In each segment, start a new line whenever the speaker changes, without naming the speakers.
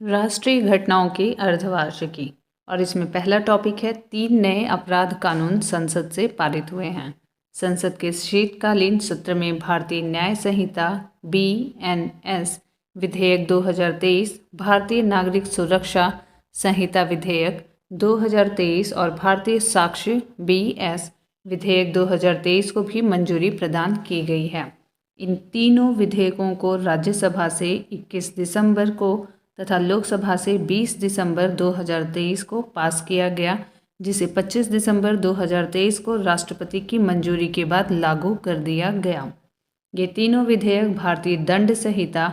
राष्ट्रीय घटनाओं की अर्धवार्षिकी। और इसमें पहला टॉपिक है 3 नए अपराध कानून संसद से पारित हुए हैं। संसद के शीतकालीन सत्र में भारतीय न्याय संहिता BNS विधेयक 2023, भारतीय नागरिक सुरक्षा संहिता विधेयक 2023 और भारतीय साक्ष्य BS विधेयक 2023 को भी मंजूरी प्रदान की गई है। इन तीनों विधेयकों को राज्यसभा से 21 दिसंबर को तथा लोकसभा से 20 दिसंबर 2023 को पास किया गया, जिसे 25 दिसंबर 2023 को राष्ट्रपति की मंजूरी के बाद लागू कर दिया गया। ये तीनों विधेयक भारतीय दंड संहिता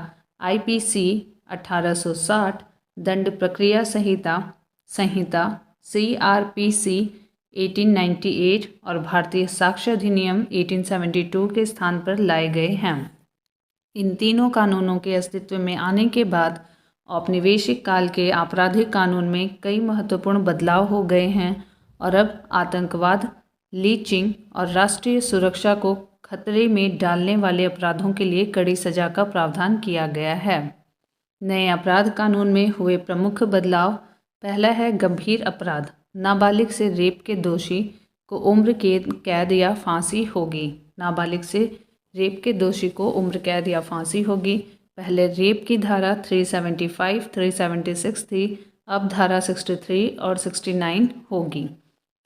IPC 1860, दंड प्रक्रिया संहिता CRPC 1898 और भारतीय साक्ष्य अधिनियम 1872 के स्थान पर लाए गए हैं। इन तीनों कानूनों के अस्तित्व में आने के बाद औपनिवेशिक काल के आपराधिक कानून में कई महत्वपूर्ण बदलाव हो गए हैं और अब आतंकवाद, लीचिंग और राष्ट्रीय सुरक्षा को खतरे में डालने वाले अपराधों के लिए कड़ी सजा का प्रावधान किया गया है। नए अपराध कानून में हुए प्रमुख बदलाव। पहला है गंभीर अपराध। नाबालिग से रेप के दोषी को उम्र कैद या फांसी होगी। नाबालिग से रेप के दोषी को उम्र कैद या फांसी होगी। पहले रेप की धारा 375, 376 थी, अब धारा 63 और 69 होगी।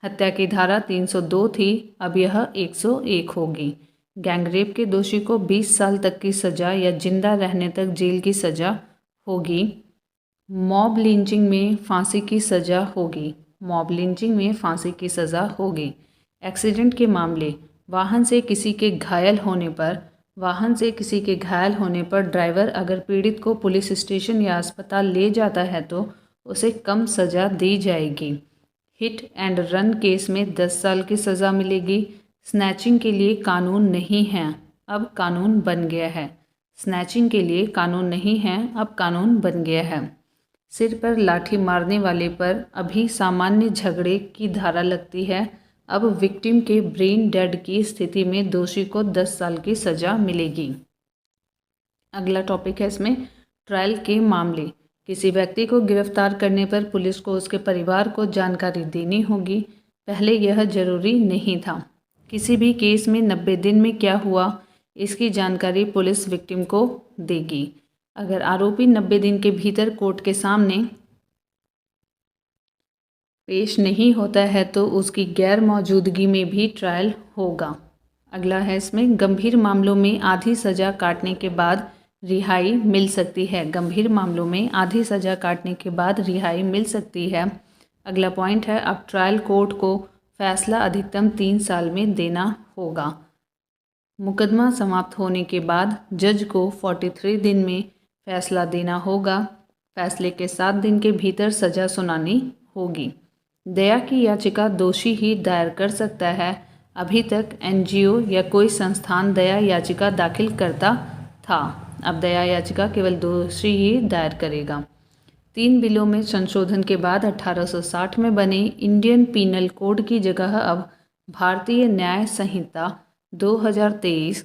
हत्या की धारा 302 थी, अब यह 101 होगी। गैंगरेप के दोषी को 20 साल तक की सज़ा या जिंदा रहने तक जेल की सज़ा होगी। मॉब लिंचिंग में फांसी की सज़ा होगी। मॉब लिंचिंग में फांसी की सज़ा होगी। एक्सीडेंट के मामले। वाहन से किसी के घायल होने पर ड्राइवर अगर पीड़ित को पुलिस स्टेशन या अस्पताल ले जाता है तो उसे कम सज़ा दी जाएगी। हिट एंड रन केस में 10 साल की सज़ा मिलेगी। स्नैचिंग के लिए कानून नहीं है, अब कानून बन गया है। स्नैचिंग के लिए कानून नहीं है, अब कानून बन गया है। सिर पर लाठी मारने वाले पर अभी सामान्य झगड़े की धारा लगती है, अब विक्टिम के ब्रेन डेड की स्थिति में दोषी को 10 साल की सज़ा मिलेगी। अगला टॉपिक है इसमें ट्रायल के मामले। किसी व्यक्ति को गिरफ्तार करने पर पुलिस को उसके परिवार को जानकारी देनी होगी। पहले यह जरूरी नहीं था। किसी भी केस में 90 दिन में क्या हुआ, इसकी जानकारी पुलिस विक्टिम को देगी। अगर आरोपी 90 दिन के भीतर कोर्ट के सामने पेश नहीं होता है तो उसकी गैर मौजूदगी में भी ट्रायल होगा। अगला है इसमें गंभीर मामलों में आधी सज़ा काटने के बाद रिहाई मिल सकती है। गंभीर मामलों में आधी सज़ा काटने के बाद रिहाई मिल सकती है। अगला पॉइंट है अब ट्रायल कोर्ट को फैसला अधिकतम 3 साल में देना होगा। मुकदमा समाप्त होने के बाद जज को 43 दिन में फैसला देना होगा। फैसले के 7 दिन के भीतर सज़ा सुनानी होगी। दया की याचिका दोषी ही दायर कर सकता है। अभी तक NGO या कोई संस्थान दया याचिका दाखिल करता था, अब दया याचिका केवल दोषी ही दायर करेगा। 3 बिलों में संशोधन के बाद 1860 में बने इंडियन पीनल कोड की जगह अब भारतीय न्याय संहिता 2023,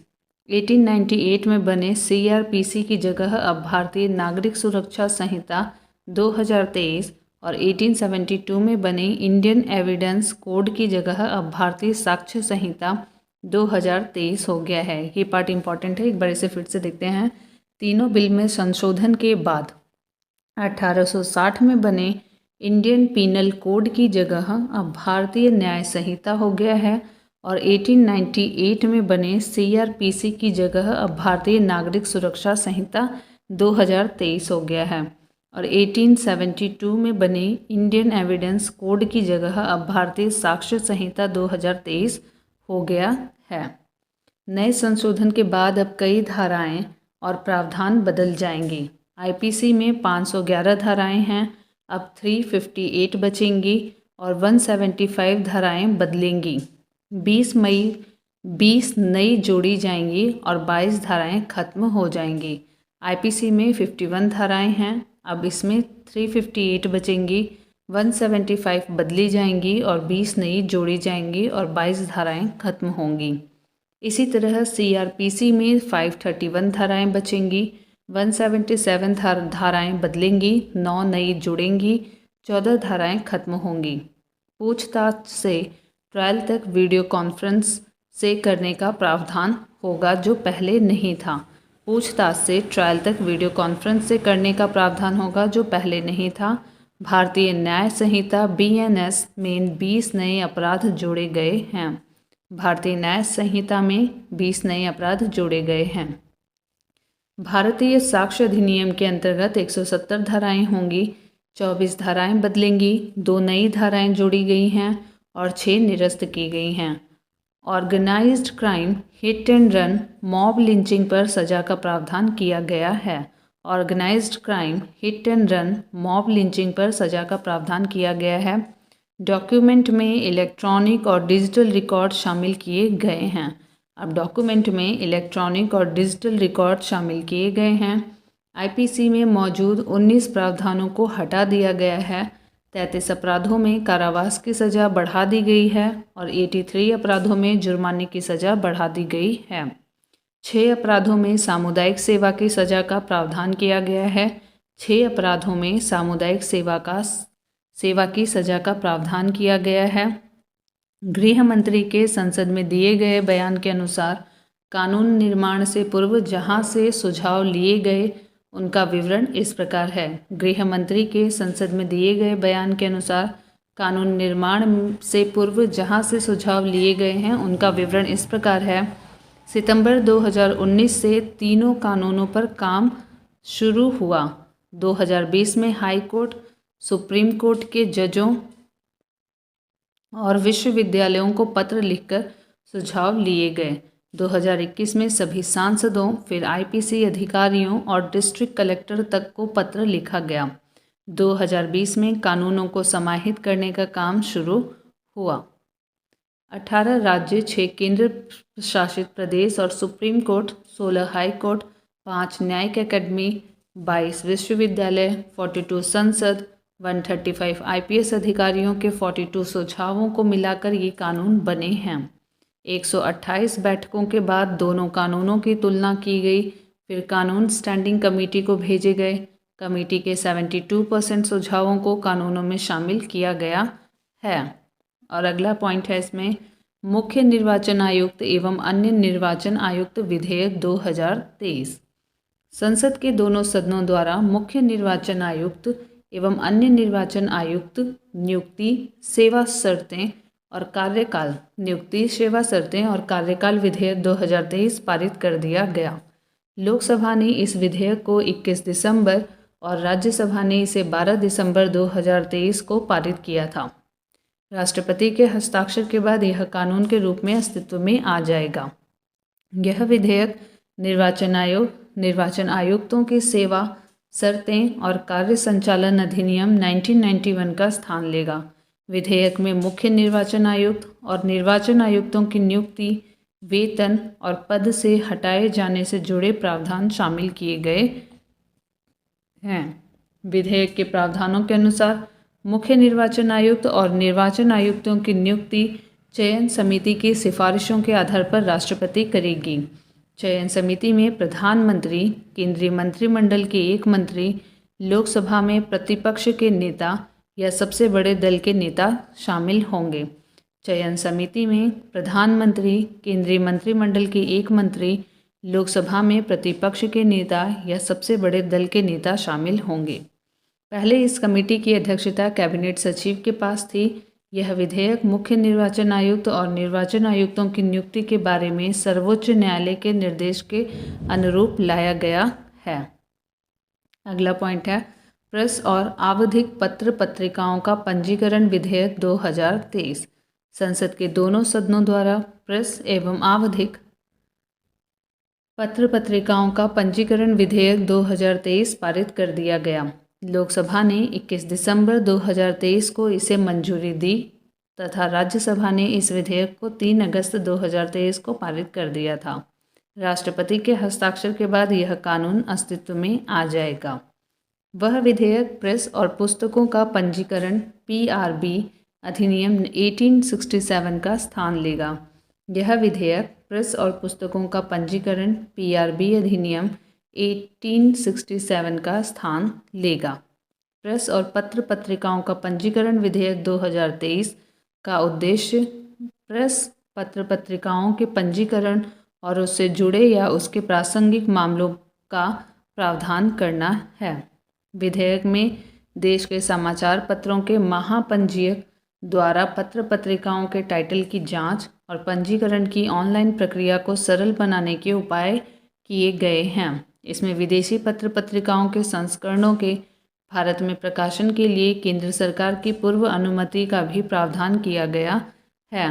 1898 में बने CRPC की जगह अब भारतीय नागरिक सुरक्षा संहिता 2023 और 1872 में बने इंडियन एविडेंस कोड की जगह अब भारतीय साक्ष्य संहिता 2023 हो गया है। ये पार्ट इम्पॉर्टेंट है, एक बार इसे फिर से देखते हैं। तीनों बिल में संशोधन के बाद 1860 में बने इंडियन पीनल कोड की जगह अब भारतीय न्याय संहिता हो गया है और 1898 में बने CRPC की जगह अब भारतीय नागरिक सुरक्षा संहिता 2023 हो गया है और 1872 में बने इंडियन एविडेंस कोड की जगह अब भारतीय साक्ष्य संहिता 2023 हो गया है। नए संशोधन के बाद अब कई धाराएं और प्रावधान बदल जाएंगी। IPC में 511 धाराएं हैं, अब 358 बचेंगी और 175 धाराएं बदलेंगी। 20 नई जोड़ी जाएंगी और 22 धाराएं खत्म हो जाएंगी। IPC में 51 धाराएं हैं, अब इसमें 358 बचेंगी, 175 बदली जाएंगी और 20 नई जोड़ी जाएंगी और 22 धाराएं खत्म होंगी। इसी तरह CRPC में 531 धाराएं बचेंगी, 177 धाराएं बदलेंगी, 9 नई जुड़ेंगी, 14 धाराएं खत्म होंगी। पूछताछ से ट्रायल तक वीडियो कॉन्फ्रेंस से करने का प्रावधान होगा जो पहले नहीं था। पूछताछ से ट्रायल तक वीडियो कॉन्फ्रेंस से करने का प्रावधान होगा जो पहले नहीं था। भारतीय न्याय संहिता BNS में 20 नए अपराध जोड़े गए हैं। भारतीय न्याय संहिता में 20 नए अपराध जोड़े गए हैं। भारतीय साक्ष्य अधिनियम के अंतर्गत 170 धाराएं होंगी, 24 धाराएं बदलेंगी, 2 नई धाराएं जोड़ी गई हैं और 6 निरस्त की गई हैं। Organised crime, hit and run, mob lynching पर सजा का प्रावधान किया गया है। Organised crime, hit and run, mob lynching पर सजा का प्रावधान किया गया है। डॉक्यूमेंट में इलेक्ट्रॉनिक और डिजिटल रिकॉर्ड शामिल किए गए हैं। अब डॉक्यूमेंट में इलेक्ट्रॉनिक और डिजिटल रिकॉर्ड शामिल किए गए हैं। IPC में मौजूद 19 प्रावधानों को हटा दिया गया है। 33 अपराधों में कारावास की सज़ा बढ़ा दी गई है और 83 अपराधों में जुर्माने की सज़ा बढ़ा दी गई है। 6 अपराधों में सामुदायिक सेवा की सज़ा का प्रावधान किया गया है। 6 अपराधों में सामुदायिक सेवा की सज़ा का प्रावधान किया गया है। गृह मंत्री के संसद में दिए गए बयान के अनुसार कानून निर्माण से पूर्व जहां से सुझाव लिए गए उनका विवरण इस प्रकार है। गृह मंत्री के संसद में दिए गए बयान के अनुसार कानून निर्माण से पूर्व जहां से सुझाव लिए गए हैं उनका विवरण इस प्रकार है। सितंबर 2019 से तीनों कानूनों पर काम शुरू हुआ। 2020 में हाई कोर्ट, सुप्रीम कोर्ट के जजों और विश्वविद्यालयों को पत्र लिखकर सुझाव लिए गए। 2021 में सभी सांसदों, फिर IPC अधिकारियों और डिस्ट्रिक्ट कलेक्टर तक को पत्र लिखा गया। 2020 में कानूनों को समाहित करने का काम शुरू हुआ। 18 राज्य, 6 केंद्र शासित प्रदेश और सुप्रीम कोर्ट, 16 हाई कोर्ट, 5 न्यायिक अकेडमी, 22 विश्वविद्यालय, 42 संसद, 135 IPS अधिकारियों के 42 सुझावों को मिलाकर ये कानून बने हैं। 128 बैठकों के बाद दोनों कानूनों की तुलना की गई, फिर कानून स्टैंडिंग कमेटी को भेजे गए। कमेटी के 72% सुझावों को कानूनों में शामिल किया गया है। और अगला पॉइंट है इसमें मुख्य निर्वाचन आयुक्त एवं अन्य निर्वाचन आयुक्त विधेयक 2023। संसद के दोनों सदनों द्वारा मुख्य निर्वाचन आयुक्त एवं अन्य निर्वाचन आयुक्त नियुक्ति, सेवा शर्तें और कार्यकाल, नियुक्ति, सेवा शर्तें और कार्यकाल विधेयक 2023 पारित कर दिया गया। लोकसभा ने इस विधेयक को 21 दिसंबर और राज्यसभा ने इसे 12 दिसंबर 2023 को पारित किया था। राष्ट्रपति के हस्ताक्षर के बाद यह कानून के रूप में अस्तित्व में आ जाएगा। यह विधेयक निर्वाचन आयोग, निर्वाचन आयुक्तों की सेवा शर्तें और कार्य संचालन अधिनियम 1991 का स्थान लेगा। विधेयक में मुख्य निर्वाचन आयुक्त और निर्वाचन आयुक्तों की नियुक्ति, वेतन और पद से हटाए जाने से जुड़े प्रावधान शामिल किए गए हैं। विधेयक के प्रावधानों के अनुसार मुख्य निर्वाचन आयुक्त और निर्वाचन आयुक्तों की नियुक्ति चयन समिति की सिफारिशों के आधार पर राष्ट्रपति करेगी। चयन समिति में प्रधानमंत्री, केंद्रीय मंत्रिमंडल के एक मंत्री, लोकसभा में प्रतिपक्ष के नेता या सबसे बड़े दल के नेता शामिल होंगे। चयन समिति में प्रधानमंत्री, केंद्रीय मंत्रिमंडल के एक मंत्री, लोकसभा में प्रतिपक्ष के नेता या सबसे बड़े दल के नेता शामिल होंगे। पहले इस कमेटी की अध्यक्षता कैबिनेट सचिव के पास थी। यह विधेयक मुख्य निर्वाचन आयुक्त और निर्वाचन आयुक्तों की नियुक्ति के बारे में सर्वोच्च न्यायालय के निर्देश के अनुरूप लाया गया है। अगला पॉइंट है प्रेस और आवधिक पत्र पत्रिकाओं का पंजीकरण विधेयक 2023। संसद के दोनों सदनों द्वारा प्रेस एवं आवधिक पत्र पत्रिकाओं का पंजीकरण विधेयक 2023 पारित कर दिया गया। लोकसभा ने 21 दिसंबर 2023 को इसे मंजूरी दी तथा राज्यसभा ने इस विधेयक को 3 अगस्त 2023 को पारित कर दिया था। राष्ट्रपति के हस्ताक्षर के बाद यह कानून अस्तित्व में आ जाएगा। वह विधेयक प्रेस और पुस्तकों का पंजीकरण PRB अधिनियम 1867 का स्थान लेगा। यह विधेयक प्रेस और पुस्तकों का पंजीकरण PRB अधिनियम 1867 का स्थान लेगा। प्रेस और पत्र पत्रिकाओं का पंजीकरण विधेयक 2023 का उद्देश्य प्रेस पत्र पत्रिकाओं के पंजीकरण और उससे जुड़े या उसके प्रासंगिक मामलों का प्रावधान करना है। विधेयक में देश के समाचार पत्रों के महापंजीयक द्वारा पत्र पत्रिकाओं के टाइटल की जांच और पंजीकरण की ऑनलाइन प्रक्रिया को सरल बनाने के उपाय किए गए हैं। इसमें विदेशी पत्र पत्रिकाओं के संस्करणों के भारत में प्रकाशन के लिए केंद्र सरकार की पूर्व अनुमति का भी प्रावधान किया गया है।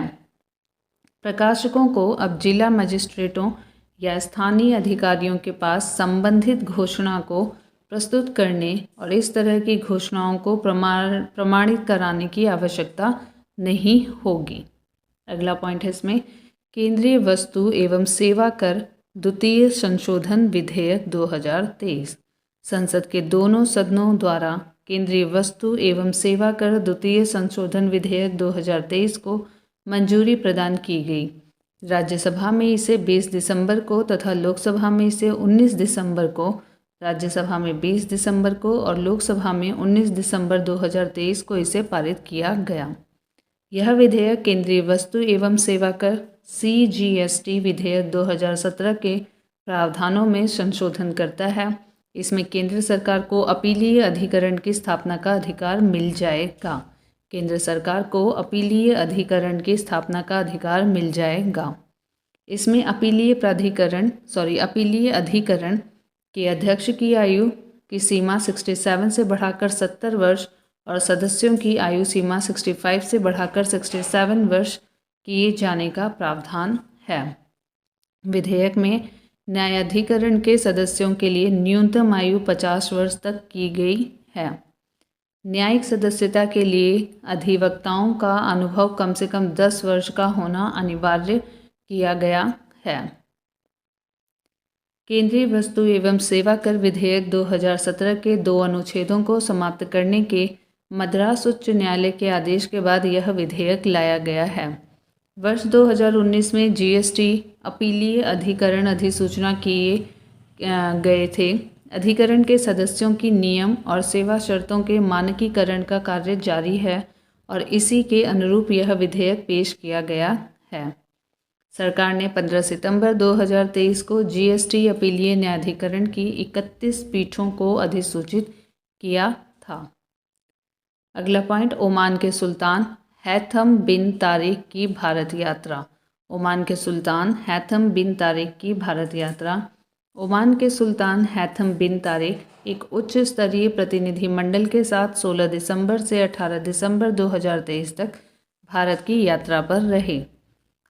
प्रकाशकों को अब जिला मजिस्ट्रेटों या स्थानीय अधिकारियों के पास संबंधित घोषणा को प्रस्तुत करने और इस तरह की घोषणाओं को प्रमाणित कराने की आवश्यकता नहीं होगी। अगला पॉइंट है इसमें केंद्रीय वस्तु एवं सेवा कर द्वितीय संशोधन विधेयक 2023। संसद के दोनों सदनों द्वारा केंद्रीय वस्तु एवं सेवा कर द्वितीय संशोधन विधेयक 2023 को मंजूरी प्रदान की गई। राज्यसभा में इसे 20 दिसंबर को तथा लोकसभा में इसे 19 दिसंबर को, राज्यसभा में 20 दिसंबर को और लोकसभा में 19 दिसंबर 2023 को इसे पारित किया गया। यह विधेयक केंद्रीय वस्तु एवं सेवा कर CGST विधेयक 2017 के प्रावधानों में संशोधन करता है। इसमें केंद्र सरकार को अपीलीय अधिकरण की स्थापना का अधिकार मिल जाएगा। केंद्र सरकार को अपीलीय अधिकरण की स्थापना का अधिकार मिल जाएगा। इसमें अपीलीय अधिकरण के अध्यक्ष की आयु की सीमा 67 से बढ़ाकर 70 वर्ष और सदस्यों की आयु सीमा 65 से बढ़ाकर 67 वर्ष किए जाने का प्रावधान है। विधेयक में न्यायाधिकरण के सदस्यों के लिए न्यूनतम आयु 50 वर्ष तक की गई है। न्यायिक सदस्यता के लिए अधिवक्ताओं का अनुभव कम से कम 10 वर्ष का होना अनिवार्य किया गया है। केंद्रीय वस्तु एवं सेवा कर विधेयक 2017 के 2 अनुच्छेदों को समाप्त करने के मद्रास उच्च न्यायालय के आदेश के बाद यह विधेयक लाया गया है। वर्ष 2019 में GST अपीलीय अधिकरण अधिसूचना किए गए थे। अधिकरण के सदस्यों की नियम और सेवा शर्तों के मानकीकरण का कार्य जारी है और इसी के अनुरूप यह विधेयक पेश किया गया है। सरकार ने 15 सितंबर 2023 को GST अपीलीय न्यायाधिकरण की 31 पीठों को अधिसूचित किया था। अगला पॉइंट ओमान के सुल्तान हैथम बिन तारिक की भारत यात्रा। ओमान के सुल्तान हैथम बिन तारिक की भारत यात्रा। ओमान के सुल्तान हैथम बिन तारिक एक उच्च स्तरीय प्रतिनिधिमंडल के साथ 16 दिसंबर से 18 दिसंबर 2023 तक भारत की यात्रा पर रहे।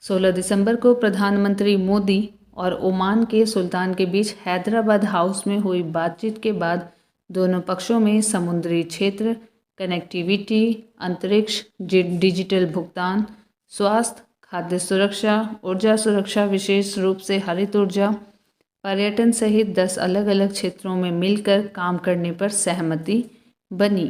16 दिसंबर को प्रधानमंत्री मोदी और ओमान के सुल्तान के बीच हैदराबाद हाउस में हुई बातचीत के बाद दोनों पक्षों में समुद्री क्षेत्र, कनेक्टिविटी, अंतरिक्ष, डिजिटल भुगतान, स्वास्थ्य, खाद्य सुरक्षा, ऊर्जा सुरक्षा, विशेष रूप से हरित ऊर्जा, पर्यटन सहित 10 अलग अलग क्षेत्रों में मिलकर काम करने पर सहमति बनी।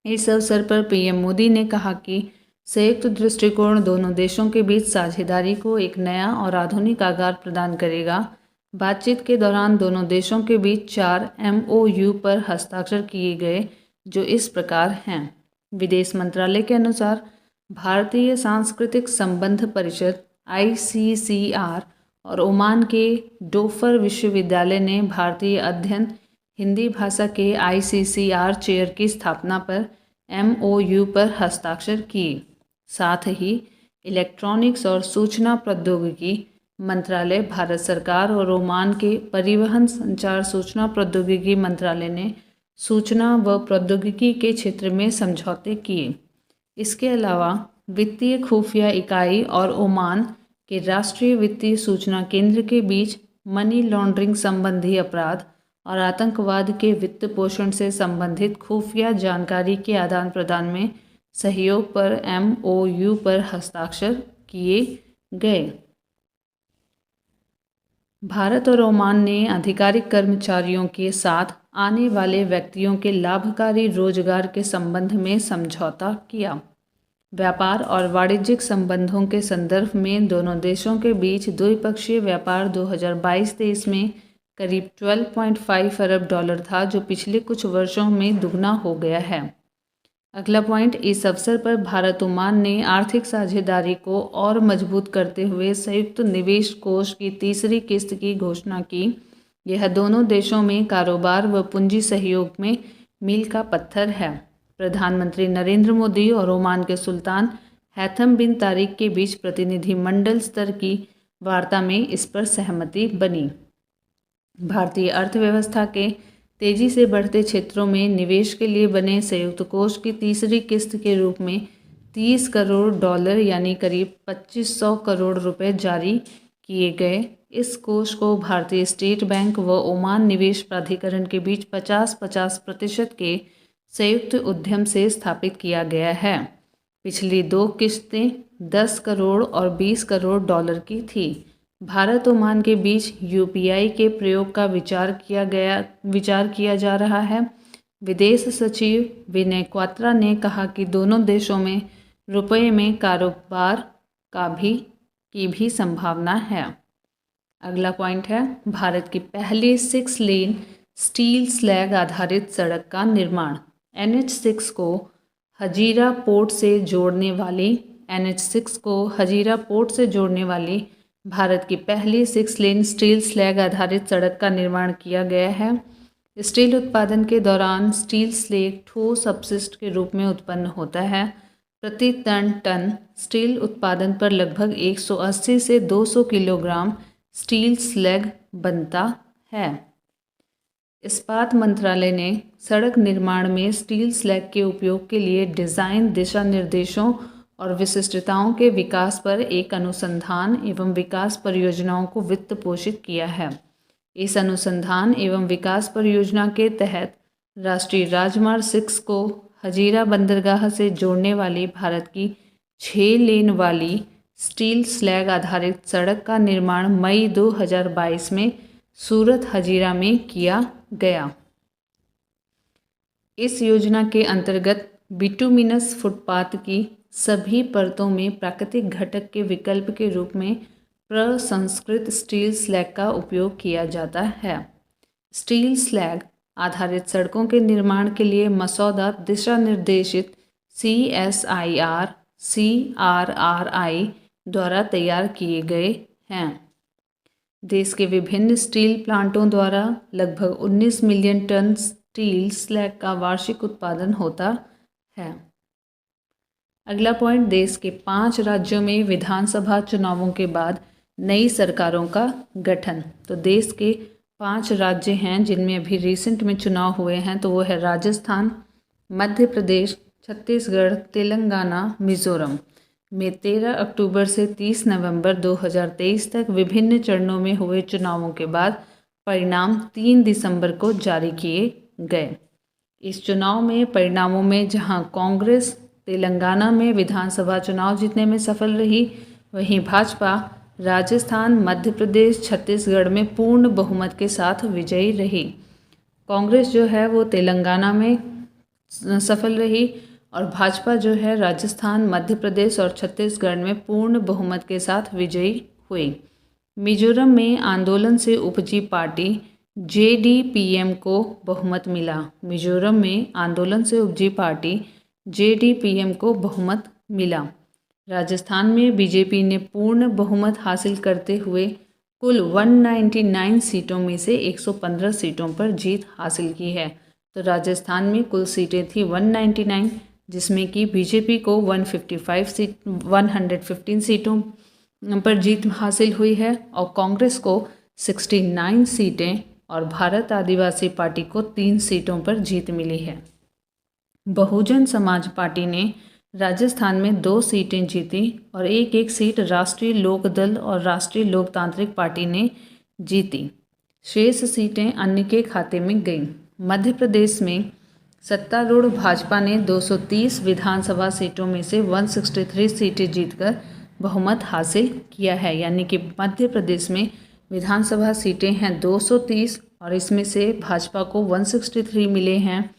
इस अवसर पर पीएम मोदी ने कहा कि संयुक्त दृष्टिकोण दोनों देशों के बीच साझेदारी को एक नया और आधुनिक आधार प्रदान करेगा। बातचीत के दौरान दोनों देशों के बीच 4 MOU पर हस्ताक्षर किए गए जो इस प्रकार हैं। विदेश मंत्रालय के अनुसार भारतीय सांस्कृतिक संबंध परिषद ICCR और ओमान के डोफर विश्वविद्यालय ने भारतीय अध्ययन हिंदी भाषा के ICCR चेयर की स्थापना पर MOU पर हस्ताक्षर किए। साथ ही इलेक्ट्रॉनिक्स और सूचना प्रौद्योगिकी मंत्रालय, भारत सरकार और ओमान के परिवहन, संचार, सूचना प्रौद्योगिकी मंत्रालय ने सूचना व प्रौद्योगिकी के क्षेत्र में समझौते किए। इसके अलावा वित्तीय खुफिया इकाई और ओमान के राष्ट्रीय वित्तीय सूचना केंद्र के बीच मनी लॉन्ड्रिंग संबंधी अपराध और आतंकवाद के वित्त पोषण से संबंधित खुफिया जानकारी के आदान प्रदान में सहयोग पर MOU पर हस्ताक्षर किए गए। भारत और ओमान ने आधिकारिक कर्मचारियों के साथ आने वाले व्यक्तियों के लाभकारी रोजगार के संबंध में समझौता किया। व्यापार और वाणिज्यिक संबंधों के संदर्भ में दोनों देशों के बीच द्विपक्षीय व्यापार 2022-23 में करीब 12.5 अरब डॉलर था, जो पिछले कुछ वर्षों में दुगना हो गया है। अगला पॉइंट, इस अवसर पर भारत ओमान ने आर्थिक साझेदारी को और मजबूत करते हुए संयुक्त निवेश कोष की तीसरी किस्त की घोषणा की। यह दोनों देशों में कारोबार व पूंजी सहयोग में मील का पत्थर है। प्रधानमंत्री नरेंद्र मोदी और ओमान के सुल्तान हैथम बिन तारिक के बीच प्रतिनिधिमंडल स्तर की वार्ता में इस पर सहमति बनी। भारतीय अर्थव्यवस्था के तेजी से बढ़ते क्षेत्रों में निवेश के लिए बने संयुक्त कोष की तीसरी किस्त के रूप में 30 करोड़ डॉलर यानी करीब 2500 करोड़ रुपए जारी किए गए। इस कोष को भारतीय स्टेट बैंक व ओमान निवेश प्राधिकरण के बीच 50-50% के संयुक्त उद्यम से स्थापित किया गया है। पिछली दो किस्तें 10 करोड़ और 20 करोड़ डॉलर की थी। भारत ओमान के बीच यूपीआई के प्रयोग का विचार किया जा रहा है। विदेश सचिव विनय क्वात्रा ने कहा कि दोनों देशों में रुपये में कारोबार की भी संभावना है। अगला पॉइंट है, भारत की पहली 6 लेन स्टील स्लैग आधारित सड़क का निर्माण। NH6 को हजीरा पोर्ट से जोड़ने वाली भारत की पहली 6 लेन स्टील स्लैग आधारित सड़क का निर्माण किया गया है। स्टील उत्पादन के दौरान स्टील स्लैग ठोस अपशिष्ट के रूप में उत्पन्न होता है। प्रति टन स्टील उत्पादन पर लगभग 180 से 200 किलोग्राम स्टील स्लैग बनता है। इस्पात मंत्रालय ने सड़क निर्माण में स्टील स्लैग के उपयोग के लिए डिज़ाइन, दिशा निर्देशों और विशिष्टताओं के विकास पर एक अनुसंधान एवं विकास परियोजनाओं को वित्त पोषित किया है। इस अनुसंधान एवं विकास परियोजना के तहत राष्ट्रीय राजमार्ग 6 को हजीरा बंदरगाह से जोड़ने वाली भारत की 6 लेन वाली स्टील स्लैग आधारित सड़क का निर्माण मई 2022 में सूरत हजीरा में किया गया। इस योजना के अंतर्गत बिटुमिनस फुटपाथ की सभी परतों में प्राकृतिक घटक के विकल्प के रूप में प्रसंस्कृत स्टील स्लैग का उपयोग किया जाता है। स्टील स्लैग आधारित सड़कों के निर्माण के लिए मसौदा दिशा निर्देशित CSIR CRRI द्वारा तैयार किए गए हैं। देश के विभिन्न स्टील प्लांटों द्वारा लगभग 19 मिलियन टन स्टील स्लैग का वार्षिक उत्पादन होता है। अगला पॉइंट, देश के 5 राज्यों में विधानसभा चुनावों के बाद नई सरकारों का गठन। तो देश के 5 राज्य हैं जिनमें अभी रिसेंट में चुनाव हुए हैं, तो वो है राजस्थान, मध्य प्रदेश, छत्तीसगढ़, तेलंगाना, मिजोरम में 13 अक्टूबर से 30 नवंबर 2023 तक विभिन्न चरणों में हुए चुनावों के बाद परिणाम 3 दिसंबर को जारी किए गए। इस चुनाव में परिणामों में जहां कांग्रेस तेलंगाना में विधानसभा चुनाव जीतने में सफल रही, वहीं भाजपा राजस्थान, मध्य प्रदेश, छत्तीसगढ़ में पूर्ण बहुमत के साथ विजयी रही। कांग्रेस जो है वो तेलंगाना में सफल रही और भाजपा जो है राजस्थान, मध्य प्रदेश और छत्तीसगढ़ में पूर्ण बहुमत के साथ विजयी हुई। मिजोरम में आंदोलन से उपजी पार्टी JDPM को बहुमत मिला। मिजोरम में आंदोलन से उपजी पार्टी JDPM को बहुमत मिला। राजस्थान में बीजेपी ने पूर्ण बहुमत हासिल करते हुए कुल 199 सीटों में से 115 सीटों पर जीत हासिल की है। तो राजस्थान में कुल सीटें थी 199, जिसमें कि बीजेपी को 115 सीटों पर जीत हासिल हुई है और कांग्रेस को 69 सीटें और भारत आदिवासी पार्टी को 3 सीटों पर जीत मिली है। बहुजन समाज पार्टी ने राजस्थान में 2 सीटें जीती और एक सीट राष्ट्रीय लोक दल और राष्ट्रीय लोकतांत्रिक पार्टी ने जीती। शेष सीटें अन्य के खाते में गईं। मध्य प्रदेश में सत्तारूढ़ भाजपा ने 230 विधानसभा सीटों में से 163 सीटें जीतकर बहुमत हासिल किया है। यानी कि मध्य प्रदेश में विधानसभा सीटें हैं 230 और इसमें से भाजपा को 163 मिले हैं,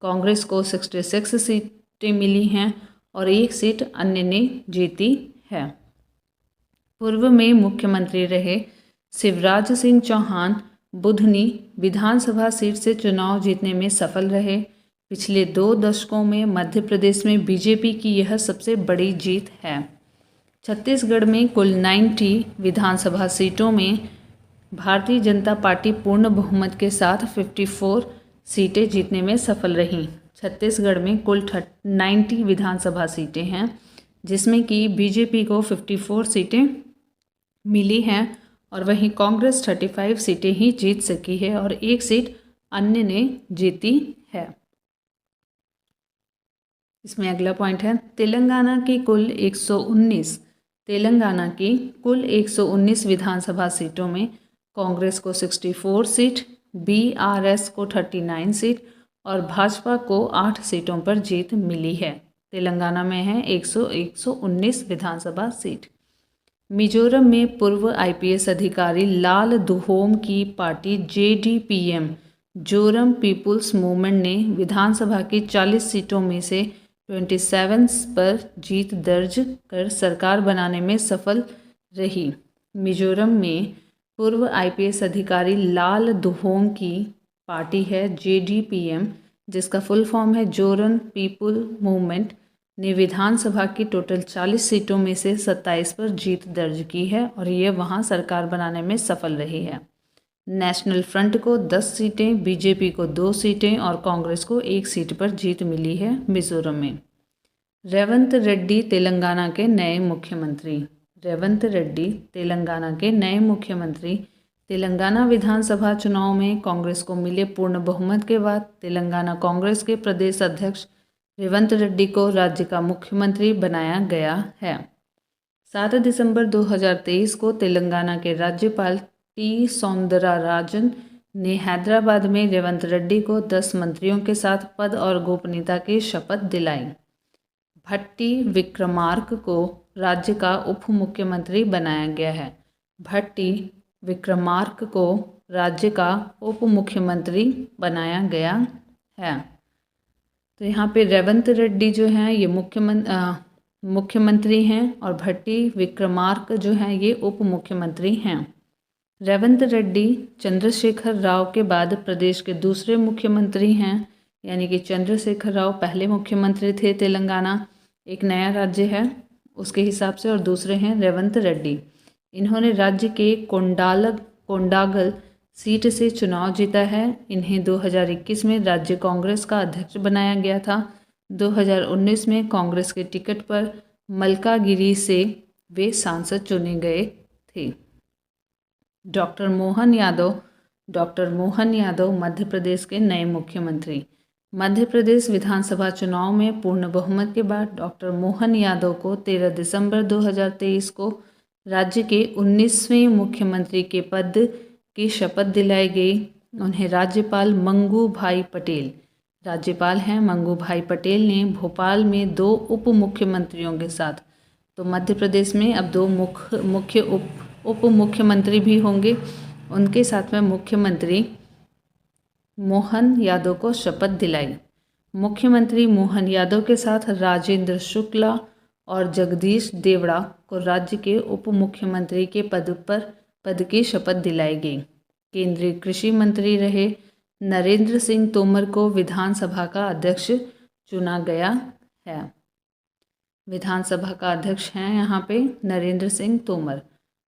कांग्रेस को 66 सीटें मिली हैं और एक सीट अन्य ने जीती है। पूर्व में मुख्यमंत्री रहे शिवराज सिंह चौहान बुधनी विधानसभा सीट से चुनाव जीतने में सफल रहे। पिछले 2 दशकों में मध्य प्रदेश में बीजेपी की यह सबसे बड़ी जीत है। छत्तीसगढ़ में कुल 90 विधानसभा सीटों में भारतीय जनता पार्टी पूर्ण बहुमत के साथ 54 सीटें जीतने में सफल रही। छत्तीसगढ़ में कुल 90 विधानसभा सीटें हैं, जिसमें कि बीजेपी को 54 सीटें मिली हैं और वहीं कांग्रेस 35 सीटें ही जीत सकी है और 1 सीट अन्य ने जीती है। इसमें अगला पॉइंट है तेलंगाना की कुल 119 विधानसभा सीटों में कांग्रेस को 64 सीट, बीआरएस को 39 सीट और भाजपा को 8 सीटों पर जीत मिली है। तेलंगाना में है 119 विधानसभा सीट। मिजोरम में पूर्व आईपीएस अधिकारी लाल दुहोम की पार्टी जेडीपीएम जोरम पीपुल्स मूवमेंट ने विधानसभा की 40 सीटों में से 27 पर जीत दर्ज कर सरकार बनाने में सफल रही। मिजोरम में पूर्व आईपीएस अधिकारी लाल दुहोम की पार्टी है जेडीपीएम, जिसका फुल फॉर्म है जोरम पीपुल मूवमेंट, ने विधानसभा की टोटल 40 सीटों में से 27 पर जीत दर्ज की है और ये वहाँ सरकार बनाने में सफल रही है। नेशनल फ्रंट को 10 सीटें, बीजेपी को 2 सीटें और कांग्रेस को 1 सीट पर जीत मिली है मिजोरम में। रेवंत रेड्डी तेलंगाना के नए मुख्यमंत्री। तेलंगाना विधानसभा चुनाव में कांग्रेस को मिले पूर्ण बहुमत के बाद तेलंगाना कांग्रेस के प्रदेश अध्यक्ष रेवंत रेड्डी को राज्य का मुख्यमंत्री बनाया गया है। 7 दिसंबर 2023 को तेलंगाना के राज्यपाल टी सौंदरराजन ने हैदराबाद में रेवंत रेड्डी को 10 मंत्रियों के साथ पद और गोपनीयता की शपथ दिलाई। भट्टी विक्रमार्क को राज्य का उप मुख्यमंत्री बनाया गया है। भट्टी विक्रमार्क को राज्य का उप मुख्यमंत्री बनाया गया है। तो यहाँ पे रेवंत रेड्डी जो हैं ये मुख्यमंत्री हैं और भट्टी विक्रमार्क जो हैं ये उप मुख्यमंत्री हैं। रेवंत रेड्डी चंद्रशेखर राव के बाद प्रदेश के दूसरे मुख्यमंत्री हैं, यानी कि चंद्रशेखर राव पहले मुख्यमंत्री थे तेलंगाना, एक नया राज्य है उसके हिसाब से, और दूसरे हैं रेवंत रेड्डी। इन्होंने राज्य के कोंडागल सीट से चुनाव जीता है। इन्हें 2021 में राज्य कांग्रेस का अध्यक्ष बनाया गया था। 2019 में कांग्रेस के टिकट पर मलकागिरी से वे सांसद चुने गए थे। डॉक्टर मोहन यादव मध्य प्रदेश के नए मुख्यमंत्री। मध्य प्रदेश विधानसभा चुनाव में पूर्ण बहुमत के बाद डॉक्टर मोहन यादव को 13 दिसंबर 2023 को राज्य के 19वें मुख्यमंत्री के पद की शपथ दिलाई गई। उन्हें राज्यपाल मंगू भाई पटेल ने भोपाल में 2 उप मुख्यमंत्रियों के साथ, तो मध्य प्रदेश में अब 2 मुख्य उप मुख्यमंत्री भी होंगे, उनके साथ में मुख्यमंत्री मोहन यादव को शपथ दिलाई। मुख्यमंत्री मोहन यादव के साथ राजेंद्र शुक्ला और जगदीश देवड़ा को राज्य के उप मुख्यमंत्री के पद की शपथ दिलाई गई। केंद्रीय कृषि मंत्री रहे नरेंद्र सिंह तोमर को विधानसभा का अध्यक्ष चुना गया है। विधानसभा का अध्यक्ष हैं यहाँ पे नरेंद्र सिंह तोमर।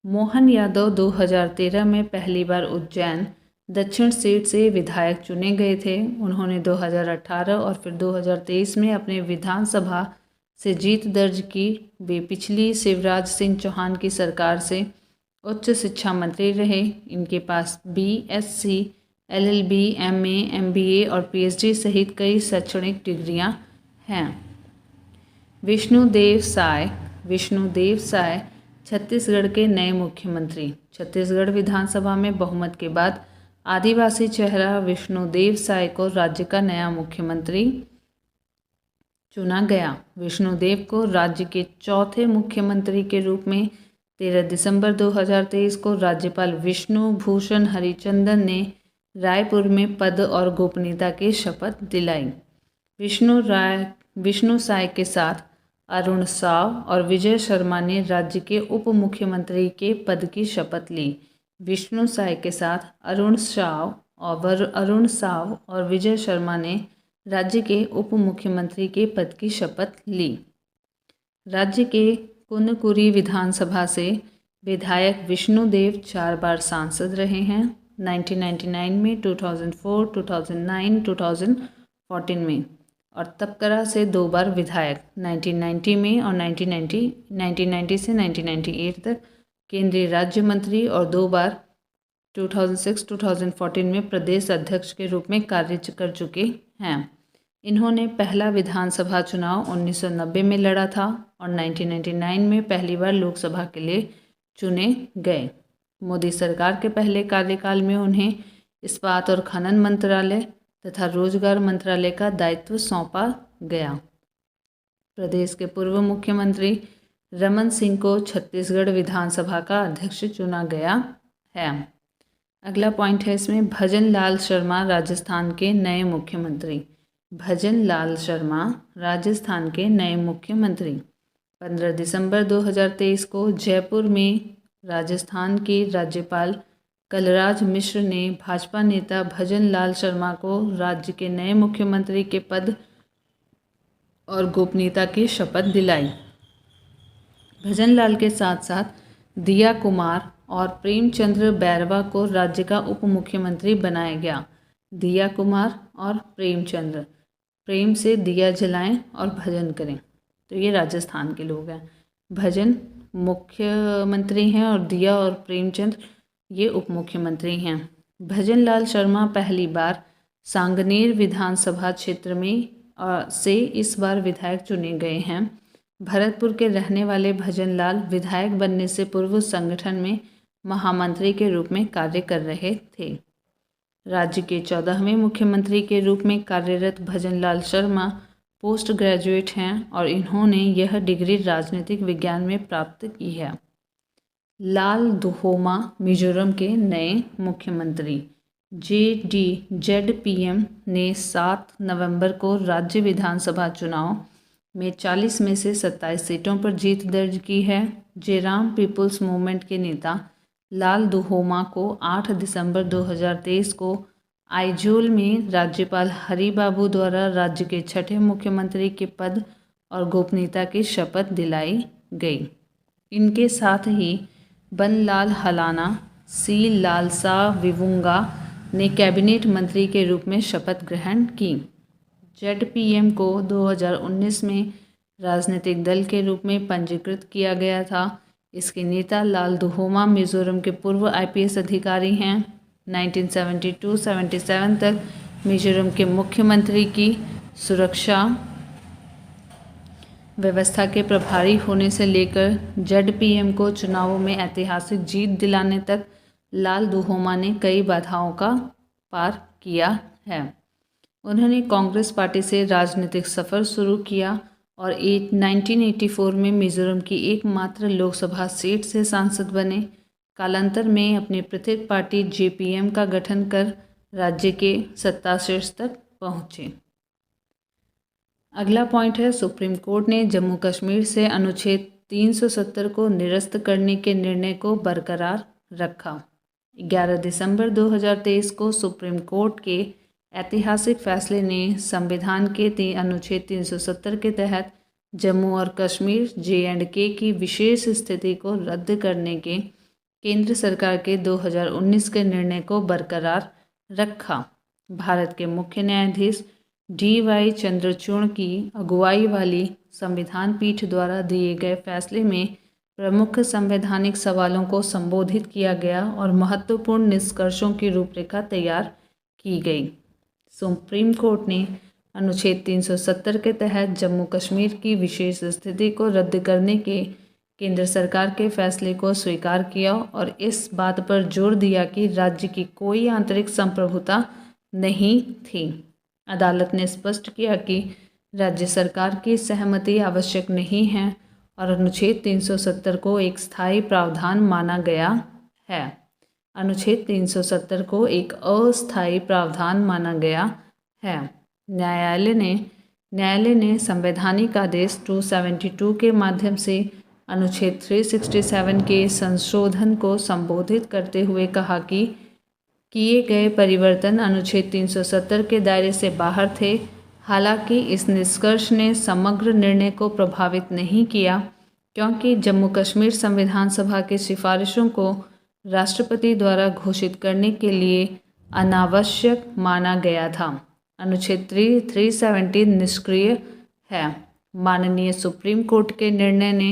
मोहन यादव 2013 में पहली बार उज्जैन दक्षिण सीट से विधायक चुने गए थे। उन्होंने 2018 और फिर 2023 में अपने विधानसभा से जीत दर्ज की। वे पिछली शिवराज सिंह चौहान की सरकार से उच्च शिक्षा मंत्री रहे। इनके पास BSc, LLB, MA, MBA और PhD सहित कई शैक्षणिक डिग्रियां हैं। विष्णुदेव साय छत्तीसगढ़ के नए मुख्यमंत्री। छत्तीसगढ़ विधानसभा में बहुमत के बाद आदिवासी चेहरा विष्णुदेव साय को राज्य का नया मुख्यमंत्री चुना गया। विष्णुदेव को राज्य के 4थे मुख्यमंत्री के रूप में 13 दिसंबर 2023 को राज्यपाल विष्णु भूषण हरिचंदन ने रायपुर में पद और गोपनीयता की शपथ दिलाई। विष्णु साय के साथ अरुण साव और विजय शर्मा ने राज्य के उप मुख्यमंत्री के पद की शपथ ली। विष्णु साय के साथ अरुण साव और विजय शर्मा ने राज्य के उप मुख्यमंत्री के पद की शपथ ली। राज्य के कुनकुरी विधानसभा से विधायक विष्णुदेव 4 बार सांसद रहे हैं, 1999 में, 2004, 2009, 2014 में, और तपकरा से 2 बार विधायक 1990 में और 1990 से 1998 तक केंद्रीय राज्य मंत्री और 2 बार 2006-2014 में प्रदेश अध्यक्ष के रूप में कार्य कर चुके हैं। इन्होंने पहला विधानसभा चुनाव 1990 में लड़ा था और 1999 में पहली बार लोकसभा के लिए चुने गए। मोदी सरकार के पहले कार्यकाल में उन्हें इस्पात और खनन मंत्रालय तथा रोजगार मंत्रालय का दायित्व सौंपा गया। प्रदेश के पूर्व मुख्यमंत्री रमन सिंह को छत्तीसगढ़ विधानसभा का अध्यक्ष चुना गया है। अगला पॉइंट है इसमें, भजन लाल शर्मा राजस्थान के नए मुख्यमंत्री। भजन लाल शर्मा राजस्थान के नए मुख्यमंत्री 15 दिसंबर 2023 को जयपुर में राजस्थान के राज्यपाल कलराज मिश्र ने भाजपा नेता भजन लाल शर्मा को राज्य के नए मुख्यमंत्री के पद और गोपनीयता की शपथ दिलाई। भजन लाल के साथ साथ दिया कुमार और प्रेमचंद्र बैरवा को राज्य का उप मुख्यमंत्री बनाया गया। दिया कुमार और प्रेमचंद्र, प्रेम से दिया जलाएं और भजन करें, तो ये राजस्थान के लोग हैं। भजन मुख्यमंत्री हैं और दिया और प्रेमचंद्र ये उप मुख्यमंत्री हैं। भजन लाल शर्मा पहली बार सांगनेर विधानसभा क्षेत्र में से इस बार विधायक चुने गए हैं। भरतपुर के रहने वाले भजन लाल विधायक बनने से पूर्व संगठन में महामंत्री के रूप में कार्य कर रहे थे। राज्य के 14वें मुख्यमंत्री के रूप में कार्यरत भजन लाल शर्मा पोस्ट ग्रेजुएट हैं और इन्होंने यह डिग्री राजनीतिक विज्ञान में प्राप्त की है। लाल दुहोमा मिजोरम के नए मुख्यमंत्री। ZPM ने 7 नवंबर को राज्य विधानसभा चुनाव में 40 में से 27 सीटों पर जीत दर्ज की है। जेराम पीपुल्स मूवमेंट के नेता लाल दुहोमा को 8 दिसंबर 2023 को आइजोल में राज्यपाल हरिबाबू द्वारा राज्य के 6ठे मुख्यमंत्री के पद और गोपनीयता की शपथ दिलाई गई। इनके साथ ही बनलाल हलाना, सी लालसा विवुंगा ने कैबिनेट मंत्री के रूप में शपथ ग्रहण की। ZPM को 2019 में राजनीतिक दल के रूप में पंजीकृत किया गया था। इसके नेता लाल दुहोमा मिजोरम के पूर्व IPS अधिकारी हैं। 1972-77 तक मिजोरम के मुख्यमंत्री की सुरक्षा व्यवस्था के प्रभारी होने से लेकर ZPM को चुनावों में ऐतिहासिक जीत दिलाने तक लाल दुहोमा ने कई बाधाओं का पार किया है। उन्होंने कांग्रेस पार्टी से राजनीतिक सफ़र शुरू किया और 1984 में मिजोरम की एकमात्र लोकसभा सीट से सांसद बने। कालांतर में अपनी पृथक पार्टी JPM का गठन कर राज्य के सत्ता शीर्ष तक पहुँचे। अगला पॉइंट है, सुप्रीम कोर्ट ने जम्मू कश्मीर से अनुच्छेद 370 को निरस्त करने के निर्णय को बरकरार रखा। 11 दिसंबर 2023 को सुप्रीम कोर्ट के ऐतिहासिक फैसले ने संविधान के अनुच्छेद 370 के तहत जम्मू और कश्मीर J&K की विशेष स्थिति को रद्द करने के केंद्र सरकार के 2019 के निर्णय को बरकरार रखा। भारत के मुख्य न्यायाधीश DY चंद्रचूड़ की अगुवाई वाली संविधान पीठ द्वारा दिए गए फैसले में प्रमुख संवैधानिक सवालों को संबोधित किया गया और महत्वपूर्ण निष्कर्षों की रूपरेखा तैयार की गई। सुप्रीम कोर्ट ने अनुच्छेद 370 के तहत जम्मू कश्मीर की विशेष स्थिति को रद्द करने के केंद्र सरकार के फैसले को स्वीकार किया और इस बात पर जोर दिया कि राज्य की कोई आंतरिक संप्रभुता नहीं थी। अदालत ने स्पष्ट किया कि राज्य सरकार की सहमति आवश्यक नहीं है और अनुच्छेद 370 को एक स्थायी प्रावधान माना गया है। अनुच्छेद 370 को एक अस्थायी प्रावधान माना गया है। न्यायालय ने संवैधानिक आदेश 272 के माध्यम से अनुच्छेद 367 के संशोधन को संबोधित करते हुए कहा कि किए गए परिवर्तन अनुच्छेद 370 के दायरे से बाहर थे। हालांकि इस निष्कर्ष ने समग्र निर्णय को प्रभावित नहीं किया, क्योंकि जम्मू कश्मीर संविधान सभा की सिफारिशों को राष्ट्रपति द्वारा घोषित करने के लिए अनावश्यक माना गया था। अनुच्छेद 370 निष्क्रिय है। माननीय सुप्रीम कोर्ट के निर्णय ने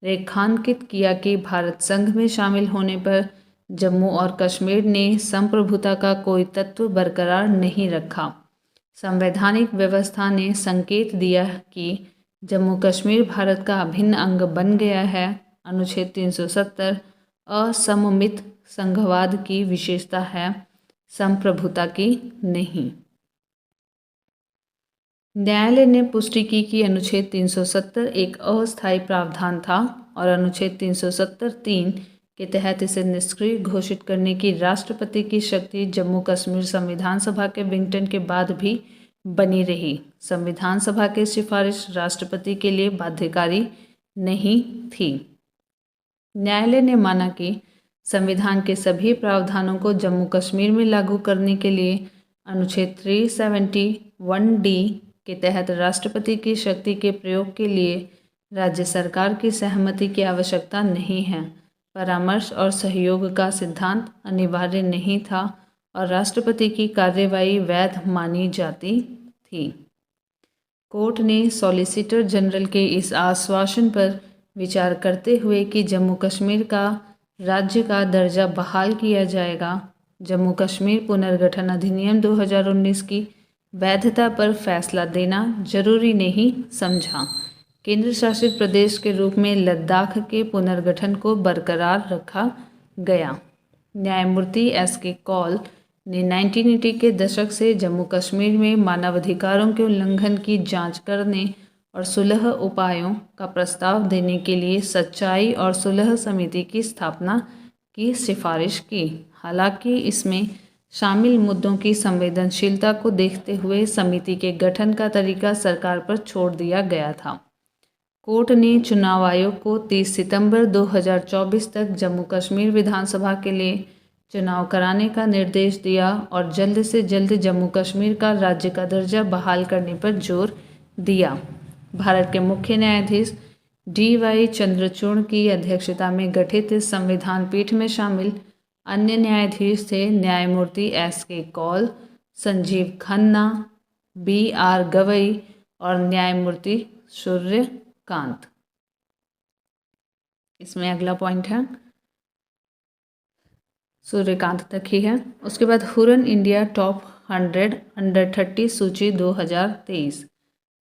रेखांकित किया कि भारत संघ में शामिल होने पर जम्मू और कश्मीर ने संप्रभुता का कोई तत्व बरकरार नहीं रखा। संवैधानिक व्यवस्था ने संकेत दिया कि जम्मू कश्मीर भारत का अभिन्न अंग बन गया है। अनुच्छेद 370 असममित संघवाद की विशेषता है, संप्रभुता की नहीं। न्यायालय ने पुष्टि की कि अनुच्छेद 370 एक अस्थायी प्रावधान था और अनुच्छेद 370(3) के तहत इसे निष्क्रिय घोषित करने की राष्ट्रपति की शक्ति जम्मू कश्मीर संविधान सभा के विघटन के बाद भी बनी रही। संविधान सभा की सिफारिश राष्ट्रपति के लिए बाध्यकारी नहीं थी। न्यायालय ने माना कि संविधान के सभी प्रावधानों को जम्मू कश्मीर में लागू करने के लिए अनुच्छेद 371D के तहत राष्ट्रपति की शक्ति के प्रयोग के लिए राज्य सरकार की सहमति की आवश्यकता नहीं है। परामर्श और सहयोग का सिद्धांत अनिवार्य नहीं था और राष्ट्रपति की कार्यवाही वैध मानी जाती थी। कोर्ट ने सॉलिसिटर जनरल के इस आश्वासन पर विचार करते हुए कि जम्मू कश्मीर का राज्य का दर्जा बहाल किया जाएगा, जम्मू कश्मीर पुनर्गठन अधिनियम 2019 की वैधता पर फैसला देना जरूरी नहीं समझा। केंद्र शासित प्रदेश के रूप में लद्दाख के पुनर्गठन को बरकरार रखा गया। न्यायमूर्ति एस.के. कौल ने 1980 के दशक से जम्मू कश्मीर में मानवाधिकारों के उल्लंघन की जांच करने और सुलह उपायों का प्रस्ताव देने के लिए सच्चाई और सुलह समिति की स्थापना की सिफारिश की। हालांकि इसमें शामिल मुद्दों की संवेदनशीलता को देखते हुए समिति के गठन का तरीका सरकार पर छोड़ दिया गया था। कोर्ट ने चुनाव आयोग को 30 सितंबर 2024 तक जम्मू कश्मीर विधानसभा के लिए चुनाव कराने का निर्देश दिया और जल्द से जल्द जम्मू कश्मीर का राज्य का दर्जा बहाल करने पर जोर दिया। भारत के मुख्य न्यायाधीश D.Y. चंद्रचूड़ की अध्यक्षता में गठित इस संविधान पीठ में शामिल अन्य न्यायाधीश थे न्यायमूर्ति एस.के. कौल, संजीव खन्ना, B.R. गवई और न्यायमूर्ति सूर्यकांत। इसमें अगला पॉइंट है, सूर्यकांत तक ही है। उसके बाद हुरन इंडिया टॉप 100 अंडर 30 सूची 2023।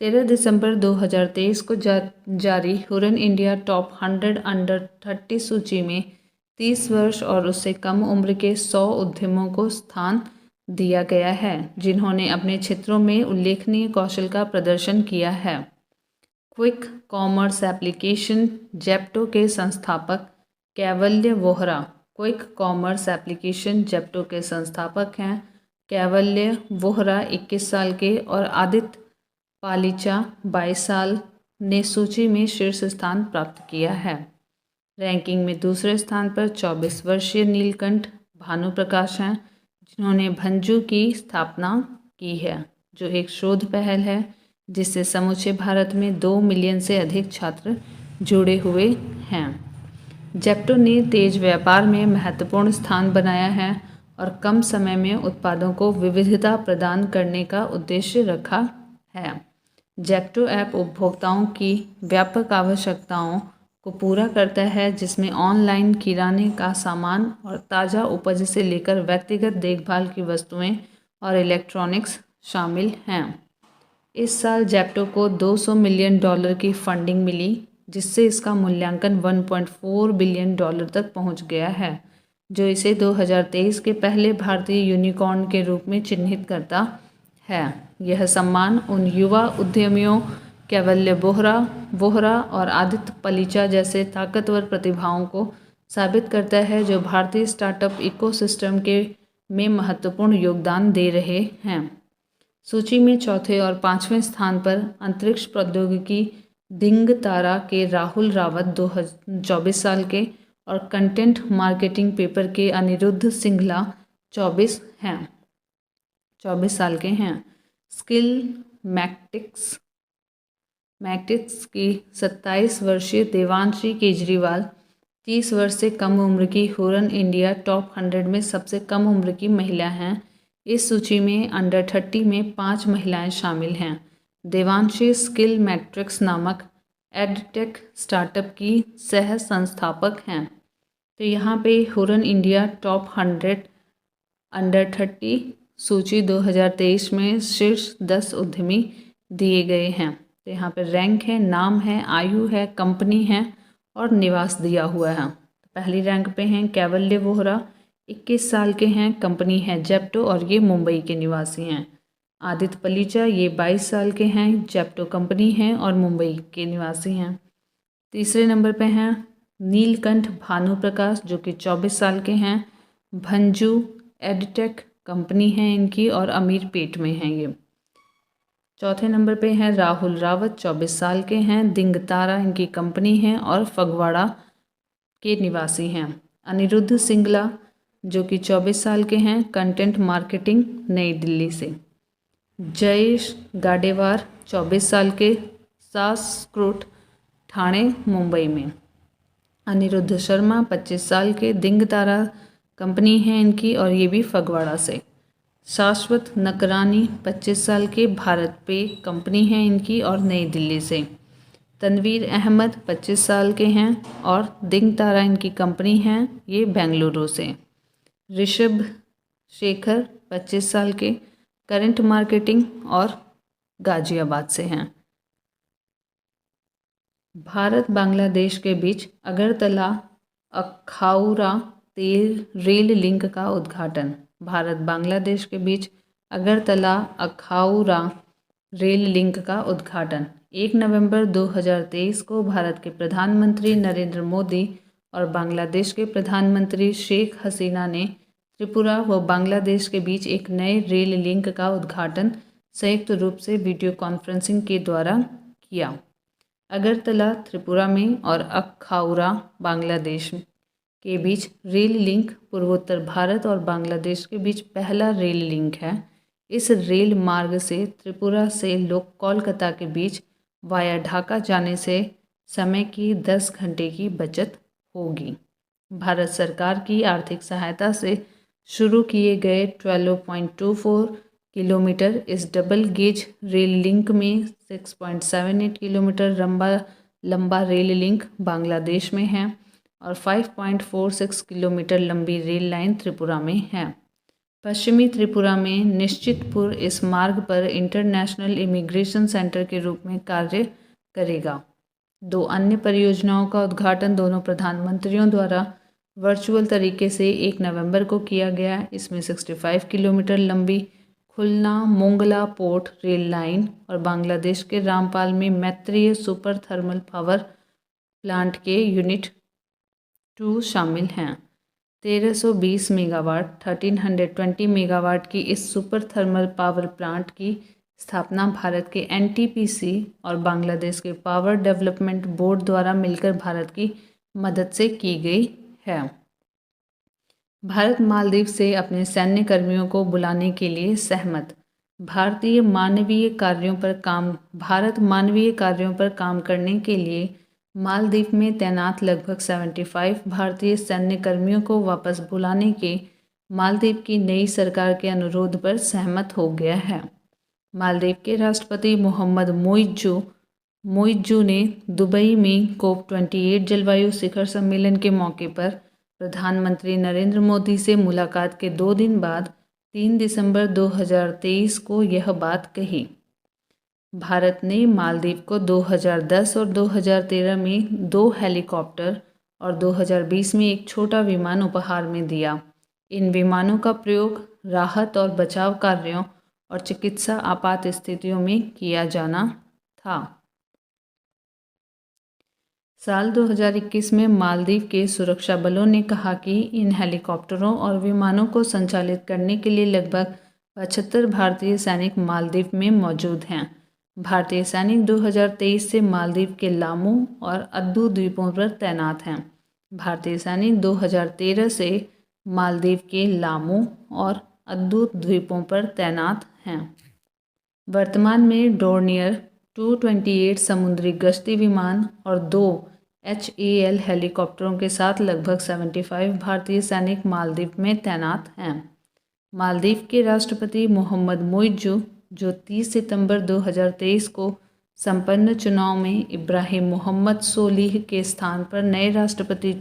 13 दिसंबर 2023 को जारी हुरन इंडिया टॉप 100 अंडर 30 सूची में 30 वर्ष और उससे कम उम्र के 100 उद्यमों को स्थान दिया गया है, जिन्होंने अपने क्षेत्रों में उल्लेखनीय कौशल का प्रदर्शन किया है। क्विक कॉमर्स एप्लीकेशन जेप्टो के संस्थापक कैवल्य Vohra quick commerce application Zepto के संस्थापक हैं। कैवल्य वोहरा 21 साल के और आदित्य पालीचा 22 साल ने सूची में शीर्ष स्थान प्राप्त किया है। रैंकिंग में दूसरे स्थान पर 24 वर्षीय नीलकंठ भानुप्रकाश हैं, जिन्होंने भंजू की स्थापना की है, जो एक शोध पहल है जिससे समूचे भारत में 2 मिलियन से अधिक छात्र जुड़े हुए हैं। जेप्टो ने तेज व्यापार में महत्वपूर्ण स्थान बनाया है और कम समय में उत्पादों को विविधता प्रदान करने का उद्देश्य रखा है। जेप्टो ऐप उपभोक्ताओं की व्यापक आवश्यकताओं को पूरा करता है, जिसमें ऑनलाइन किराने का सामान और ताज़ा उपज से लेकर व्यक्तिगत देखभाल की वस्तुएं और इलेक्ट्रॉनिक्स शामिल हैं। इस साल जेप्टो को $200 मिलियन की फंडिंग मिली, जिससे इसका मूल्यांकन $1.4 बिलियन तक पहुंच गया है, जो इसे 2023 के पहले भारतीय यूनिकॉर्न के रूप में चिन्हित करता है। यह सम्मान उन युवा उद्यमियों कैवल्य वोहरा और आदित्य पलीचा जैसे ताकतवर प्रतिभाओं को साबित करता है, जो भारतीय स्टार्टअप इकोसिस्टम में महत्वपूर्ण योगदान दे रहे हैं। सूची में चौथे और 5वें स्थान पर अंतरिक्ष प्रौद्योगिकी दिंग तारा के राहुल रावत 24 साल के और कंटेंट मार्केटिंग पेपर के अनिरुद्ध सिंघला 24 साल के हैं। स्किल मैट्रिक्स की 27 वर्षीय देवांशी केजरीवाल 30 वर्ष से कम उम्र की हुरन इंडिया टॉप 100 में सबसे कम उम्र की महिला हैं। इस सूची में अंडर 30 में 5 महिलाएं शामिल हैं। देवांशी स्किल मैट्रिक्स नामक एडटेक स्टार्टअप की सह संस्थापक हैं। तो यहाँ पे हुरन इंडिया टॉप 100 अंडर 30 सूची 2023 में शीर्ष 10 उद्यमी दिए गए हैं। तो यहाँ पे रैंक है, नाम है, आयु है, कंपनी है और निवास दिया हुआ है। तो पहली रैंक पे हैं कैवल्य वोहरा, 21 साल के हैं, कंपनी है जेप्टो और ये मुंबई के निवासी हैं। आदित्य पलीचा, ये 22 साल के हैं, जेप्टो कंपनी है और मुंबई के निवासी हैं। तीसरे नंबर पे हैं नीलकंठ भानु प्रकाश, जो कि 24 साल के हैं, भंजू एडटेक कंपनी है इनकी और अमीरपेट में हैं ये। चौथे नंबर पे हैं राहुल रावत, 24 साल के हैं, दिंग तारा इनकी कंपनी है और फगवाड़ा के निवासी हैं। अनिरुद्ध सिंगला, जो कि 24 साल के हैं, कंटेंट मार्केटिंग नई दिल्ली से। जयेश गाडेवार, 24 साल के, सासक्रोट ठाणे मुंबई में। अनिरुद्ध शर्मा, 25 साल के, दिंग तारा कंपनी है इनकी और ये भी फगवाड़ा से। शाश्वत नकरानी, 25 साल के, भारत पे कंपनी है इनकी और नई दिल्ली से। तनवीर अहमद, 25 साल के हैं और दिंग तारा इनकी कंपनी है, ये बेंगलुरु से। ऋषभ शेखर, 25 साल के, करंट मार्केटिंग और गाजियाबाद से हैं। भारत बांग्लादेश के बीच अगरतला अखाउरा रेल लिंक का उद्घाटन। भारत बांग्लादेश के बीच अगरतला अखाउरा रेल लिंक का उद्घाटन 1 नवंबर 2023 को भारत के प्रधानमंत्री नरेंद्र मोदी और बांग्लादेश के प्रधानमंत्री शेख हसीना ने त्रिपुरा व बांग्लादेश के बीच एक नए रेल लिंक का उद्घाटन संयुक्त रूप से वीडियो कॉन्फ्रेंसिंग के द्वारा किया। अगरतला त्रिपुरा में और अखाउरा बांग्लादेश के बीच रेल लिंक पूर्वोत्तर भारत और बांग्लादेश के बीच पहला रेल लिंक है। इस रेल मार्ग से त्रिपुरा से लोग कोलकाता के बीच वाया ढाका जाने से समय की 10 घंटे की बचत होगी। भारत सरकार की आर्थिक सहायता से शुरू किए गए 12.24 किलोमीटर इस डबल गेज रेल लिंक में 6.78 किलोमीटर लंबा रेल लिंक बांग्लादेश में है और 5.46 किलोमीटर लंबी रेल लाइन त्रिपुरा में है। पश्चिमी त्रिपुरा में निश्चितपुर इस मार्ग पर इंटरनेशनल इमिग्रेशन सेंटर के रूप में कार्य करेगा। 2 अन्य परियोजनाओं का उद्घाटन दोनों प्रधानमंत्रियों द्वारा वर्चुअल तरीके से 1 नवंबर को किया गया। इसमें 65 किलोमीटर लंबी खुलना मोंगला पोर्ट रेल लाइन और बांग्लादेश के रामपाल में Maitreya super thermal power plant के यूनिट 2 शामिल हैं। 1320 मेगावाट 1320 मेगावाट की इस सुपर थर्मल पावर प्लांट की स्थापना भारत के एनटीपीसी और बांग्लादेश के पावर डेवलपमेंट बोर्ड द्वारा मिलकर भारत की मदद से की गई है। भारत मालदीव से अपने सैन्य कर्मियों को बुलाने के लिए सहमत। भारत मानवीय कार्यों पर काम करने के लिए मालदीव में तैनात लगभग 75 भारतीय सैन्य कर्मियों को वापस बुलाने के मालदीव की नई सरकार के अनुरोध पर सहमत हो गया है। मालदीव के राष्ट्रपति मोहम्मद मोइज्जू ने दुबई में COP28 जलवायु शिखर सम्मेलन के मौके पर प्रधानमंत्री नरेंद्र मोदी से मुलाकात के 2 दिन बाद 3 दिसंबर 2023 को यह बात कही। भारत ने मालदीव को 2010 और 2013 में 2 हेलीकॉप्टर और 2020 में एक छोटा विमान उपहार में दिया। इन विमानों का प्रयोग राहत और बचाव कार्यों और चिकित्सा आपात स्थितियों में किया जाना था। साल 2021 में मालदीव के सुरक्षा बलों ने कहा कि इन हेलीकॉप्टरों और विमानों को संचालित करने के लिए लगभग 75 भारतीय सैनिक मालदीव में मौजूद हैं। भारतीय सैनिक 2023 से मालदीव के लामू और अद्दू द्वीपों पर तैनात हैं। भारतीय सैनिक 2013 से मालदीव के लामू और अद्दू द्वीपों पर तैनात हैं। वर्तमान में डोर्नियर 228 समुद्री गश्ती विमान और 2 HAL हेलीकॉप्टरों के साथ लगभग 75 भारतीय सैनिक मालदीव में तैनात हैं। मालदीव के राष्ट्रपति मोहम्मद मुइज़्ज़ू, जो 30 सितंबर 2023 को संपन्न चुनाव में इब्राहिम मोहम्मद सोलिह के स्थान पर नए राष्ट्रपति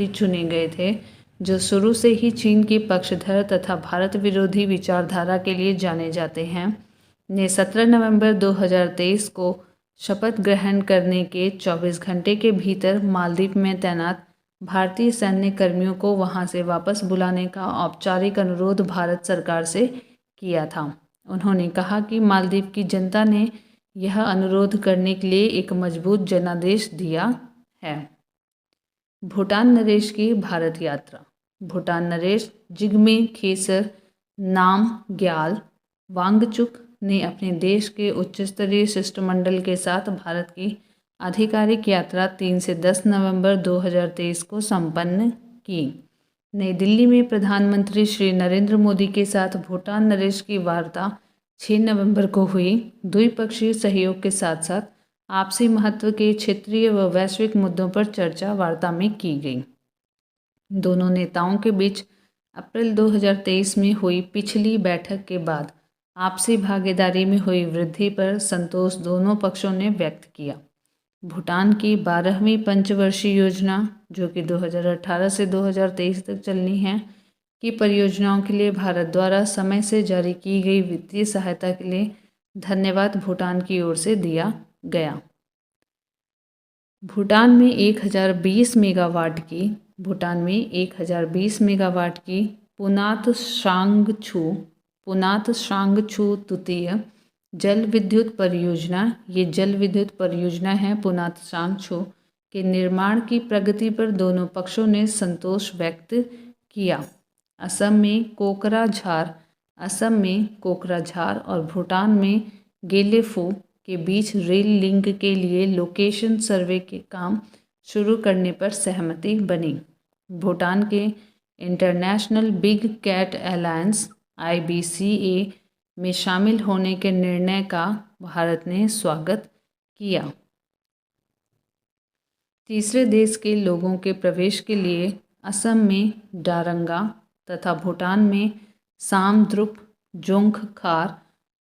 चुने गए थे, जो शुरू से ही चीन के पक्षधर तथा भारत विरोधी विचारधारा के लिए जाने जाते हैं, ने 17 नवंबर 2023 को शपथ ग्रहण करने के 24 घंटे के भीतर मालदीव में तैनात भारतीय सैन्य कर्मियों को वहां से वापस बुलाने का औपचारिक अनुरोध भारत सरकार से किया था। उन्होंने कहा कि मालदीव की जनता ने यह अनुरोध करने के लिए एक मजबूत जनादेश दिया है। भूटान नरेश की भारत यात्रा। भूटान नरेश जिग्मे खेसर नामग्याल वांगचुक ने अपने देश के उच्च स्तरीय शिष्टमंडल के साथ भारत की आधिकारिक यात्रा 3 से 10 नवंबर 2023 को संपन्न की। नई दिल्ली में प्रधानमंत्री श्री नरेंद्र मोदी के साथ भूटान नरेश की वार्ता 6 नवंबर को हुई। द्विपक्षीय सहयोग के साथ साथ आपसी महत्व के क्षेत्रीय व वैश्विक मुद्दों पर चर्चा वार्ता में की गई। दोनों नेताओं के बीच अप्रैल 2023 में हुई पिछली बैठक के बाद आपसी भागीदारी में हुई वृद्धि पर संतोष दोनों पक्षों ने व्यक्त किया। भूटान की 12वीं पंचवर्षीय योजना, जो कि 2018 से 2023 तक चलनी है, की परियोजनाओं के लिए भारत द्वारा समय से जारी की गई वित्तीय सहायता के लिए धन्यवाद भूटान की ओर से दिया गया। भूटान में 1020 मेगावाट की पुनात सांगछू तृतीय जल विद्युत परियोजना, ये जल विद्युत परियोजना है पुनात सांगछू के निर्माण की प्रगति पर दोनों पक्षों ने संतोष व्यक्त किया। असम में कोकराझार और भूटान में गेलेफू के बीच रेल लिंक के लिए लोकेशन सर्वे के काम शुरू करने पर सहमति बनी। भूटान के international big cat alliance IBCA में शामिल होने के निर्णय का भारत ने स्वागत किया। तीसरे देश के लोगों के प्रवेश के लिए असम में डारंगा तथा भूटान में सामद्रुप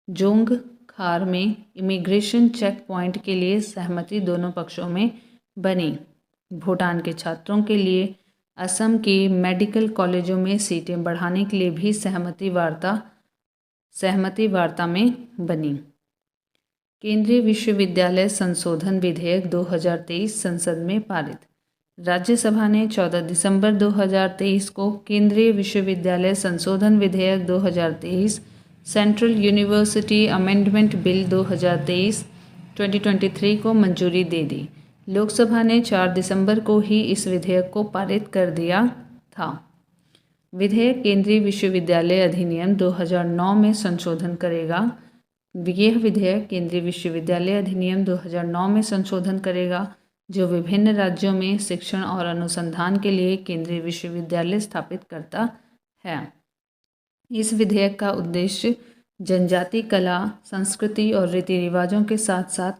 जोंगखार में इमिग्रेशन चेक पॉइंट के लिए सहमति दोनों पक्षों में बनी। भूटान के छात्रों के लिए असम के मेडिकल कॉलेजों में सीटें बढ़ाने के लिए भी सहमति वार्ता में बनी। केंद्रीय विश्वविद्यालय संशोधन विधेयक 2023 संसद में पारित। राज्यसभा ने 14 दिसंबर 2023 को केंद्रीय विश्वविद्यालय संशोधन विधेयक 2023 सेंट्रल यूनिवर्सिटी अमेंडमेंट बिल 2023 को मंजूरी दे दी। लोकसभा ने 4 दिसंबर को ही इस विधेयक को पारित कर दिया था। विधेयक केंद्रीय विश्वविद्यालय अधिनियम 2009 में संशोधन करेगा। यह विधेयक केंद्रीय विश्वविद्यालय अधिनियम 2009 में संशोधन करेगा, जो विभिन्न राज्यों में शिक्षण और अनुसंधान के लिए केंद्रीय विश्वविद्यालय स्थापित करता है। इस विधेयक का उद्देश्य जनजाति कला, संस्कृति और रीति रिवाजों के साथ साथ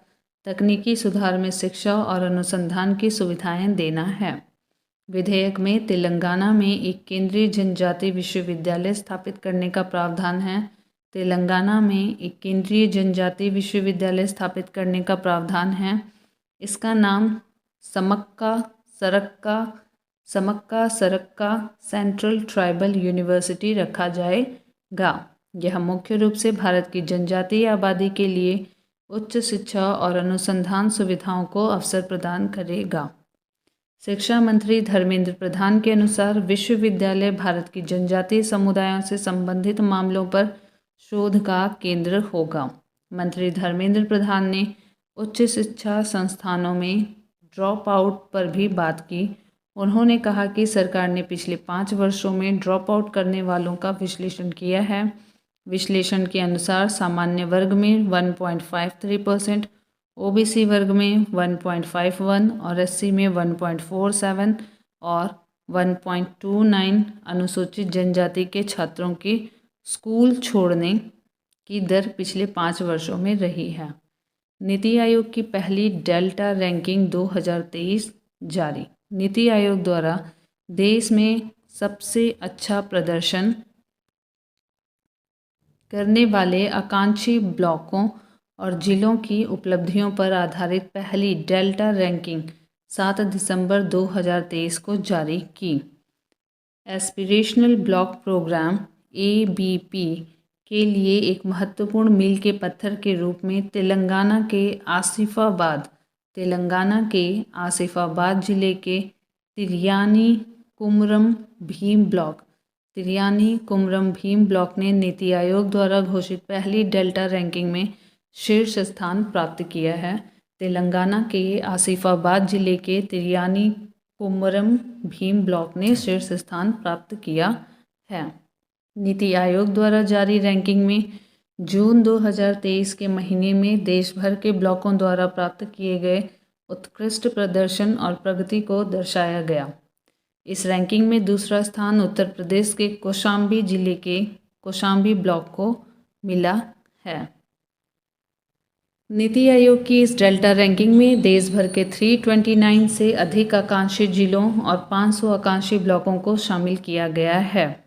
तकनीकी सुधार में शिक्षा और अनुसंधान की सुविधाएं देना है। विधेयक में तेलंगाना में एक केंद्रीय जनजाति विश्वविद्यालय स्थापित करने का प्रावधान है। इसका नाम समक्का सरक्का सेंट्रल ट्राइबल यूनिवर्सिटी रखा जाएगा। यह मुख्य रूप से भारत की जनजातीय आबादी के लिए उच्च शिक्षा और अनुसंधान सुविधाओं को अवसर प्रदान करेगा। शिक्षा मंत्री धर्मेंद्र प्रधान के अनुसार विश्वविद्यालय भारत की जनजातीय समुदायों से संबंधित मामलों पर शोध का केंद्र होगा। मंत्री धर्मेंद्र प्रधान ने उच्च शिक्षा संस्थानों में ड्रॉप आउट पर भी बात की। उन्होंने कहा कि सरकार ने पिछले 5 वर्षों में ड्रॉप आउट करने वालों का विश्लेषण किया है विश्लेषण के अनुसार सामान्य वर्ग में 1.53%, ओबीसी वर्ग में 1.51 और एससी में 1.47 और 1.29 अनुसूचित जनजाति के छात्रों के स्कूल छोड़ने की दर पिछले 5 वर्षों में रही है। नीति आयोग की पहली डेल्टा रैंकिंग 2023 जारी। नीति आयोग द्वारा देश में सबसे अच्छा प्रदर्शन करने वाले आकांक्षी ब्लॉकों और जिलों की उपलब्धियों पर आधारित पहली डेल्टा रैंकिंग 7 दिसंबर 2023 को जारी की। एस्पिरेशनल ब्लॉक प्रोग्राम ABP के लिए एक महत्वपूर्ण मील के पत्थर के रूप में तेलंगाना के आसिफाबाद जिले के तिरयानी कुमरम भीम ब्लॉक ने नीति आयोग द्वारा घोषित पहली डेल्टा रैंकिंग में शीर्ष स्थान प्राप्त किया है। तेलंगाना के आसिफाबाद जिले के तिरयानी कुमरम भीम ब्लॉक ने शीर्ष स्थान प्राप्त किया है। नीति आयोग द्वारा जारी रैंकिंग में जून 2023 के महीने में देश भर के ब्लॉकों द्वारा प्राप्त किए गए उत्कृष्ट प्रदर्शन और प्रगति को दर्शाया गया। इस रैंकिंग में दूसरा स्थान उत्तर प्रदेश के कौशाम्बी जिले के कौशाम्बी ब्लॉक को मिला है। नीति आयोग की इस डेल्टा रैंकिंग में देश भर के 329 से अधिक आकांक्षी जिलों और 500 आकांक्षी ब्लॉकों को शामिल किया गया है।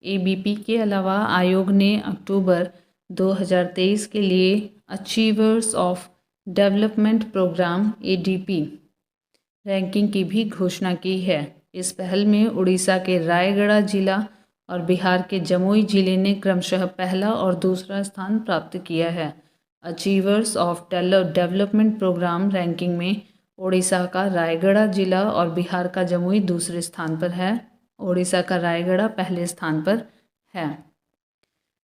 ABP के अलावा आयोग ने अक्टूबर 2023 के लिए achievers of development programme ADP ranking की भी घोषणा की है। इस पहल में उड़ीसा के रायगढ़ जिला और बिहार के जमुई जिले ने क्रमशः पहला और दूसरा स्थान प्राप्त किया है। Achievers of development programme ranking में उड़ीसा का रायगढ़ जिला और बिहार का जमुई दूसरे स्थान पर है। उड़ीसा का रायगढ़ पहले स्थान पर है।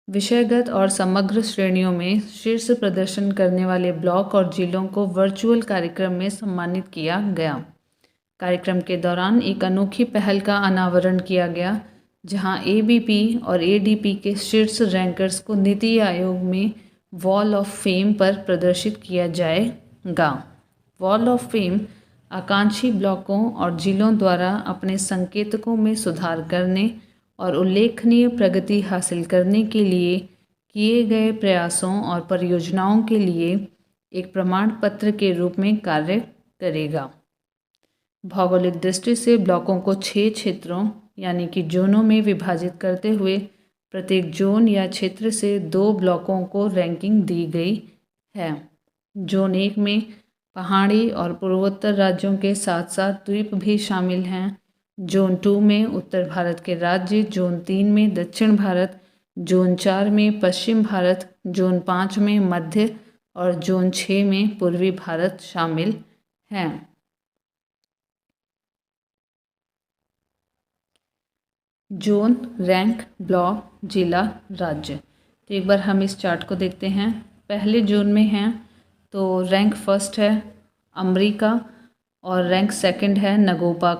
विषयगत और समग्र श्रेणियों में शीर्ष प्रदर्शन करने वाले ब्लॉक और जिलों को वर्चुअल कार्यक्रम में सम्मानित किया गया। कार्यक्रम के दौरान एक अनोखी पहल का अनावरण किया गया, जहां ABP और ADP के शीर्ष रैंकर्स को नीति आयोग में वॉल ऑफ फेम पर प्रदर्शित किया जाएगा। वॉल ऑफ फेम आकांक्षी ब्लॉकों और जिलों द्वारा अपने संकेतकों में सुधार करने और उल्लेखनीय प्रगति हासिल करने के लिए किए गए प्रयासों और परियोजनाओं के लिए एक प्रमाण पत्र के रूप में कार्य करेगा। भौगोलिक दृष्टि से ब्लॉकों को 6 क्षेत्रों यानी कि जोनों में विभाजित करते हुए प्रत्येक जोन या क्षेत्र से 2 ब्लॉकों को रैंकिंग दी गई है। जोन 1 में पहाड़ी और पूर्वोत्तर राज्यों के साथ साथ द्वीप भी शामिल हैं। जोन 2 में उत्तर भारत के राज्य, जोन 3 में दक्षिण भारत, जोन 4 में पश्चिम भारत, जोन 5 में मध्य और जोन 6 में पूर्वी भारत शामिल हैं। जोन, रैंक, ब्लॉक, जिला, राज्य। तो एक बार हम इस चार्ट को देखते हैं। पहले जोन में हैं तो रैंक फर्स्ट है अमरीका और रैंक सेकंड है नगोपा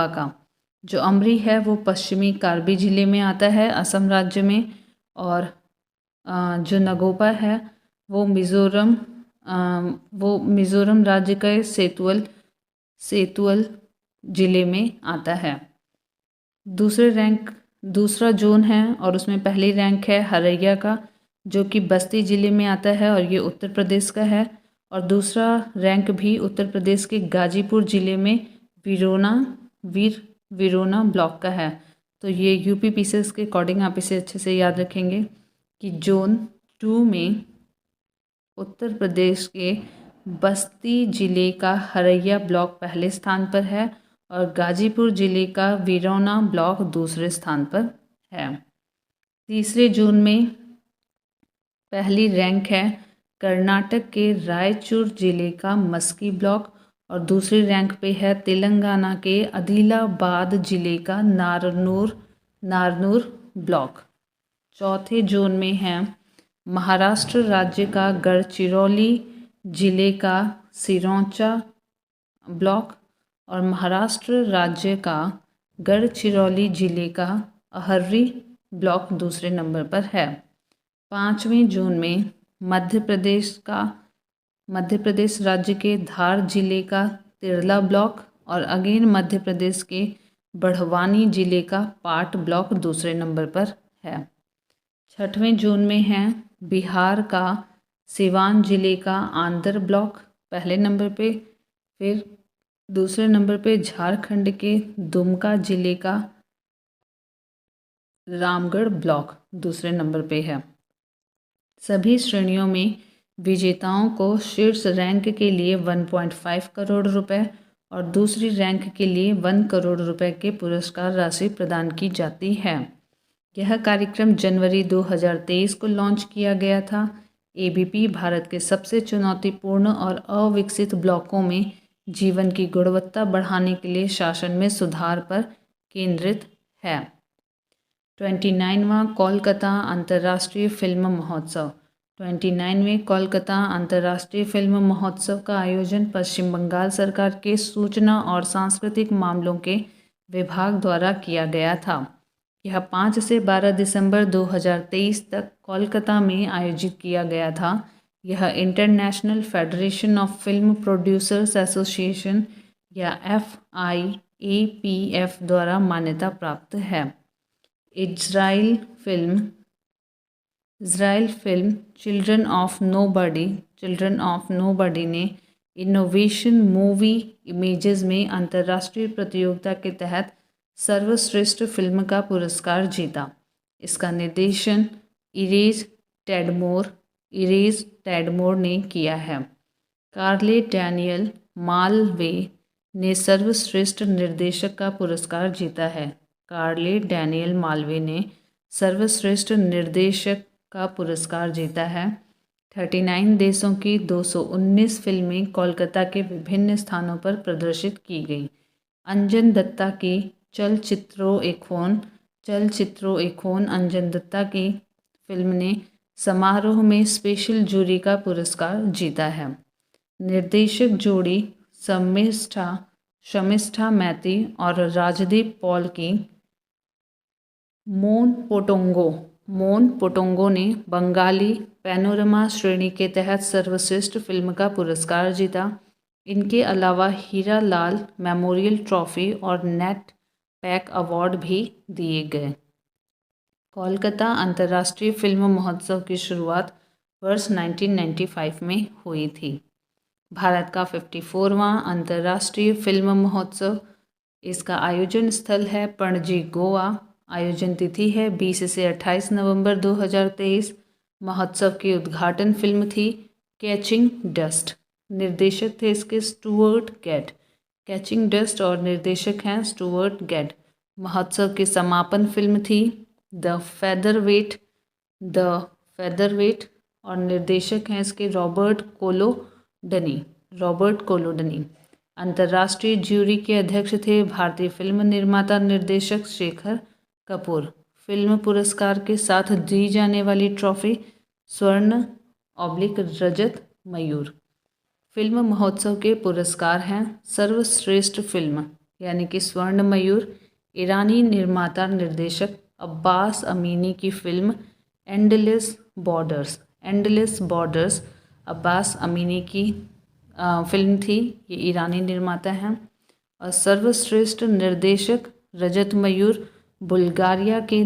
का। जो अमरी है वो पश्चिमी कार्बी जिले में आता है असम राज्य में, और जो नगोपा है वो मिज़ोरम राज्य के सेतुअल जिले में आता है। दूसरा जोन है और उसमें पहली रैंक है हरैया का, जो कि बस्ती ज़िले में आता है और ये उत्तर प्रदेश का है। और दूसरा रैंक भी उत्तर प्रदेश के गाजीपुर ज़िले में विरोना ब्लॉक का है। तो ये यूपी पीसेस के अकॉर्डिंग आप इसे अच्छे से याद रखेंगे कि जोन 2 में उत्तर प्रदेश के बस्ती ज़िले का हरैया ब्लॉक पहले स्थान पर है और गाजीपुर ज़िले का विरोना ब्लॉक दूसरे स्थान पर है। तीसरे जोन में पहली रैंक है कर्नाटक के रायचूर ज़िले का मस्की ब्लॉक और दूसरी रैंक पे है तेलंगाना के आदिलाबाद ज़िले का नारनूर ब्लॉक। चौथे जोन में है महाराष्ट्र राज्य का गढ़चिरौली ज़िले का सिरोंचा ब्लॉक और महाराष्ट्र राज्य का गढ़चिरौली ज़िले का अहर्री ब्लॉक दूसरे नंबर पर है। 5वें जून में मध्य प्रदेश राज्य के धार जिले का तिरला ब्लॉक और अगेन मध्य प्रदेश के बढ़वानी जिले का पाट ब्लॉक दूसरे नंबर पर है। 6वें जून में है बिहार का सिवान जिले का आंध्र ब्लॉक पहले नंबर पे, फिर दूसरे नंबर पे झारखंड के दुमका जिले का रामगढ़ ब्लॉक दूसरे नंबर पे है। सभी श्रेणियों में विजेताओं को शीर्ष रैंक के लिए 1.5 करोड़ रुपए और दूसरी रैंक के लिए 1 करोड़ रुपए के पुरस्कार राशि प्रदान की जाती है। यह कार्यक्रम जनवरी 2023 को लॉन्च किया गया था। एबीपी भारत के सबसे चुनौतीपूर्ण और अविकसित ब्लॉकों में जीवन की गुणवत्ता बढ़ाने के लिए शासन में सुधार पर केंद्रित है। 29वां कोलकाता अंतर्राष्ट्रीय फिल्म महोत्सव। 29वें कोलकाता अंतर्राष्ट्रीय फिल्म महोत्सव का आयोजन पश्चिम बंगाल सरकार के सूचना और सांस्कृतिक मामलों के विभाग द्वारा किया गया था। यह 5 से 12 दिसंबर 2023 तक कोलकाता में आयोजित किया गया था। यह international federation of film producers association या FIAPF द्वारा मान्यता प्राप्त है। Israel film children of nobody ने इनोवेशन मूवी इमेजेस में अंतर्राष्ट्रीय प्रतियोगिता के तहत सर्वश्रेष्ठ फिल्म का पुरस्कार जीता। इसका निर्देशन इरेज टैडमोर ने किया है। कार्ले डैनियल मालवे ने सर्वश्रेष्ठ निर्देशक का पुरस्कार जीता है। कार्ले डैनियल मालवे ने सर्वश्रेष्ठ निर्देशक का पुरस्कार जीता है। 39 देशों की 219 फिल्में कोलकाता के विभिन्न स्थानों पर प्रदर्शित की गई। अंजन दत्ता की चलचित्रों एखोन अंजन दत्ता की फिल्म ने समारोह में स्पेशल जूरी का पुरस्कार जीता है। निर्देशक जोड़ी शमिष्ठा मैती और राजदीप पॉल की मोन पोटोंगो ने बंगाली पैनोरमा श्रेणी के तहत सर्वश्रेष्ठ फिल्म का पुरस्कार जीता। इनके अलावा हीरा लाल मेमोरियल ट्रॉफी और नेट पैक अवार्ड भी दिए गए। कोलकाता अंतर्राष्ट्रीय फिल्म महोत्सव की शुरुआत वर्ष 1995 में हुई थी। भारत का 54वां अंतर्राष्ट्रीय फिल्म महोत्सव, इसका आयोजन स्थल है पणजी, गोवा। आयोजन तिथि है 20 से 28 नवंबर 2023। महोत्सव की उद्घाटन फिल्म थी कैचिंग डस्ट। निर्देशक थे इसके स्टुअर्ट गेट। कैचिंग डस्ट और निर्देशक हैं स्टुअर्ट गेट। महोत्सव की समापन फिल्म थी द फेदरवेट और निर्देशक हैं इसके रॉबर्ट कोलोडनी। अंतर्राष्ट्रीय ज्यूरी के अध्यक्ष थे भारतीय फिल्म निर्माता निर्देशक शेखर कपूर। फिल्म पुरस्कार के साथ दी जाने वाली ट्रॉफी स्वर्ण/रजत मयूर। फिल्म महोत्सव के पुरस्कार हैं सर्वश्रेष्ठ फिल्म यानी कि स्वर्ण मयूर ईरानी निर्माता निर्देशक अब्बास अमीनी की film endless borders Abbas Amini की फिल्म थी, ये ईरानी निर्माता हैं। और सर्वश्रेष्ठ निर्देशक रजत मयूर बुल्गारिया के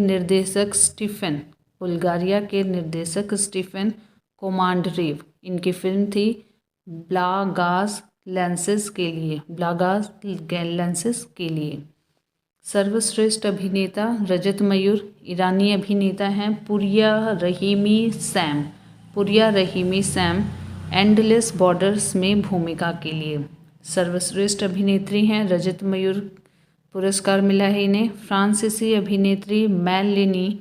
निर्देशक स्टीफन कोमांडरेव। इनकी फिल्म थी ब्लागाज लेंसेज के लिए। सर्वश्रेष्ठ अभिनेता रजत मयूर ईरानी अभिनेता हैं पुरिया रहीमी सैम एंडलेस बॉर्डर्स में भूमिका के लिए। सर्वश्रेष्ठ अभिनेत्री हैं रजत मयूर, पुरस्कार मिला है इन्हें फ्रांसीसी अभिनेत्री मैलेनी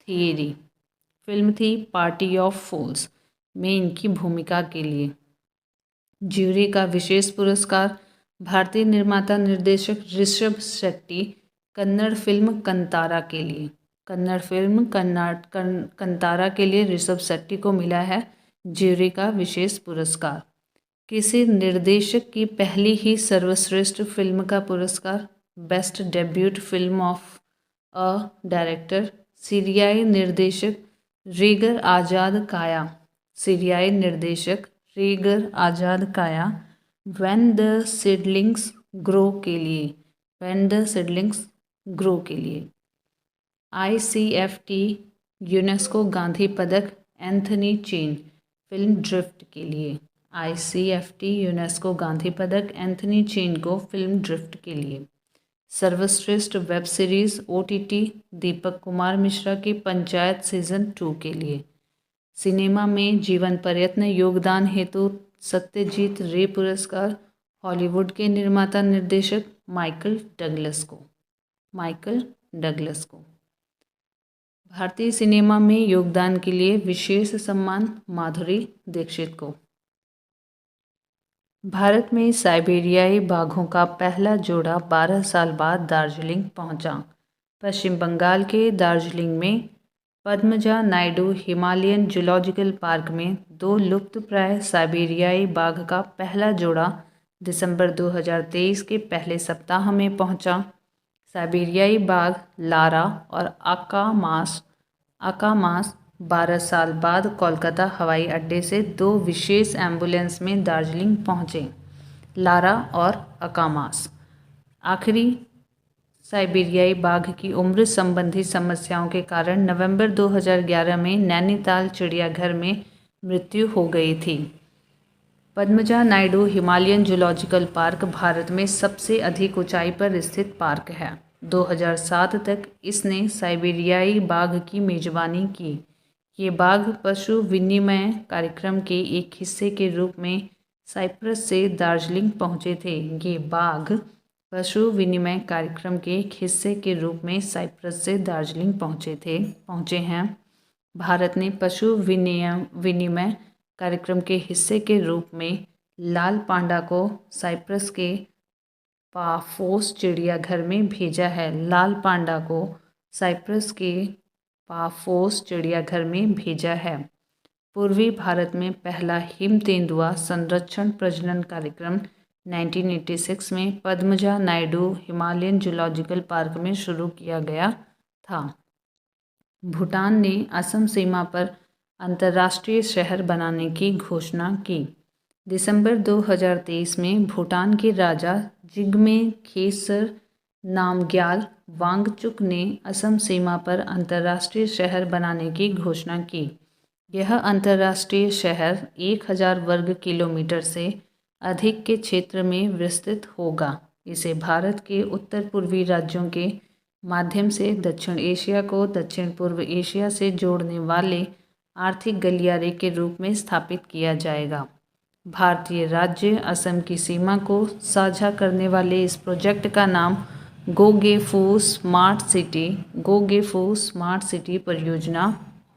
थिएरी। फिल्म थी पार्टी ऑफ फूल्स में इनकी भूमिका के लिए। ज्यूरी का विशेष पुरस्कार भारतीय निर्माता निर्देशक ऋषभ शेट्टी कन्नड़ फिल्म कंतारा के लिए ऋषभ शेट्टी को मिला है ज्यूरी का विशेष पुरस्कार। किसी निर्देशक की पहली ही सर्वश्रेष्ठ फिल्म का पुरस्कार best debut film of director, सीरियाई निर्देशक रेगर आज़ाद काया, सीरियाई निर्देशक रेगर आज़ाद काया, व्हेन द सीडलिंग्स ग्रो के लिए, व्हेन द सीडलिंग्स ग्रो के लिए। ICFT यूनेस्को गांधी पदक एंथनी चेन, फिल्म ड्रिफ्ट के लिए। ICFT यूनेस्को गांधी पदक एंथनी चेन को फिल्म ड्रिफ्ट के लिए। सर्वश्रेष्ठ web series OTT Deepak Kumar Mishra की पंचायत सीजन 2 के लिए। सिनेमा में जीवन पर्यंत योगदान हेतु सत्यजीत रे पुरस्कार हॉलीवुड के निर्माता निर्देशक माइकल डगलस को, माइकल डगलस को। भारतीय सिनेमा में योगदान के लिए विशेष सम्मान माधुरी दीक्षित को। भारत में साइबेरियाई बाघों का पहला जोड़ा 12 साल बाद दार्जिलिंग पहुंचा। पश्चिम बंगाल के दार्जिलिंग में Padmaja Naidu Himalayan zoological park में 2 लुप्तप्राय साइबेरियाई बाघ का पहला जोड़ा दिसंबर 2023 के पहले सप्ताह में पहुंचा। साइबेरियाई बाघ लारा और आकामास 12 साल बाद कोलकाता हवाई अड्डे से 2 विशेष एम्बुलेंस में दार्जिलिंग पहुंचे। लारा और अकामास आखिरी साइबेरियाई बाघ की उम्र संबंधी समस्याओं के कारण नवंबर 2011 में नैनीताल चिड़ियाघर में मृत्यु हो गई थी। Padmaja Naidu Himalayan zoological park Bharat में सबसे अधिक ऊंचाई पर स्थित पार्क है। 2007 तक इसने साइबेरियाई बाघ की मेजबानी की। ये बाघ पशु विनिमय कार्यक्रम के एक हिस्से के रूप में साइप्रस से दार्जिलिंग पहुंचे थे। ये बाघ पशु विनिमय कार्यक्रम के एक हिस्से के रूप में साइप्रस से दार्जिलिंग पहुंचे हैं। भारत ने पशु विनिमय कार्यक्रम के हिस्से के रूप में लाल पांडा को साइप्रस के पाफोस चिड़ियाघर में भेजा है। लाल पांडा को साइप्रस के पाफोस चिड़ियाघर में भेजा है। पूर्वी भारत में पहला हिम तेंदुआ संरक्षण प्रजनन कार्यक्रम 1986 में Padmaja Naidu Himalayan zoological park में शुरू किया गया था। भूटान ने असम सीमा पर अंतर्राष्ट्रीय शहर बनाने की घोषणा की। दिसंबर 2023 में भूटान के राजा जिग्मे खेसर नामग्याल वांगचुक ने असम सीमा पर अंतर्राष्ट्रीय शहर बनाने की घोषणा की। यह अंतर्राष्ट्रीय शहर 1000 वर्ग किलोमीटर से अधिक के क्षेत्र में विस्तृत होगा। इसे भारत के उत्तर पूर्वी राज्यों के माध्यम से दक्षिण एशिया को दक्षिण पूर्व एशिया से जोड़ने वाले आर्थिक गलियारे के रूप में स्थापित किया जाएगा। भारतीय राज्य असम की सीमा को साझा करने वाले इस प्रोजेक्ट का नाम गोगेफू स्मार्ट सिटी परियोजना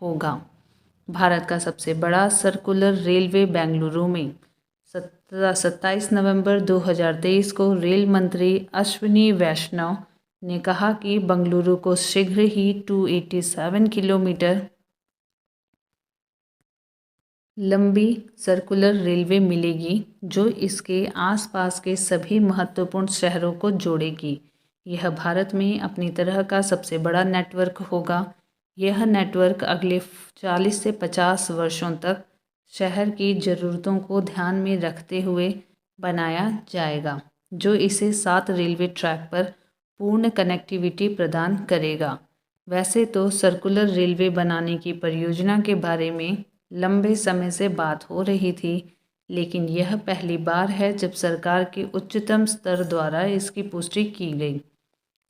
होगा। भारत का सबसे बड़ा सर्कुलर रेलवे बेंगलुरु में 27 नवंबर 2023 को रेल मंत्री अश्विनी वैष्णव ने कहा कि बेंगलुरु को शीघ्र ही 287 किलोमीटर लंबी सर्कुलर रेलवे मिलेगी, जो इसके आसपास के सभी महत्वपूर्ण शहरों को जोड़ेगी। यह भारत में अपनी तरह का सबसे बड़ा नेटवर्क होगा। यह नेटवर्क अगले 40 से 50 वर्षों तक शहर की ज़रूरतों को ध्यान में रखते हुए बनाया जाएगा, जो इसे 7 रेलवे ट्रैक पर पूर्ण कनेक्टिविटी प्रदान करेगा। वैसे तो सर्कुलर रेलवे बनाने की परियोजना के बारे में लंबे समय से बात हो रही थी, लेकिन यह पहली बार है जब सरकार के उच्चतम स्तर द्वारा इसकी पुष्टि की गई।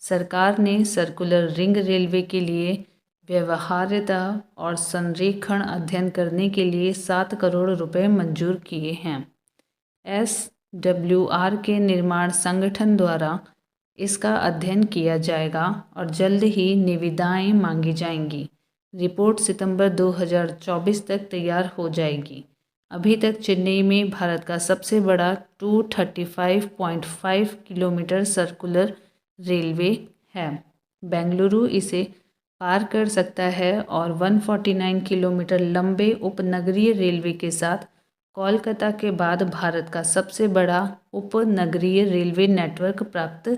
सरकार ने सर्कुलर रिंग रेलवे के लिए व्यवहार्यता और संरेखण अध्ययन करने के लिए 7 करोड़ रुपए मंजूर किए हैं। SWR के निर्माण संगठन द्वारा इसका अध्ययन किया जाएगा और जल्द ही निविदाएं मांगी जाएंगी। रिपोर्ट सितंबर 2024 तक तैयार हो जाएगी। अभी तक चेन्नई में भारत का सबसे बड़ा 235.5 किलोमीटर सर्कुलर रेलवे है। बेंगलुरु इसे पार कर सकता है और 149 किलोमीटर लंबे उपनगरीय रेलवे के साथ कोलकाता के बाद भारत का सबसे बड़ा उपनगरीय रेलवे नेटवर्क प्राप्त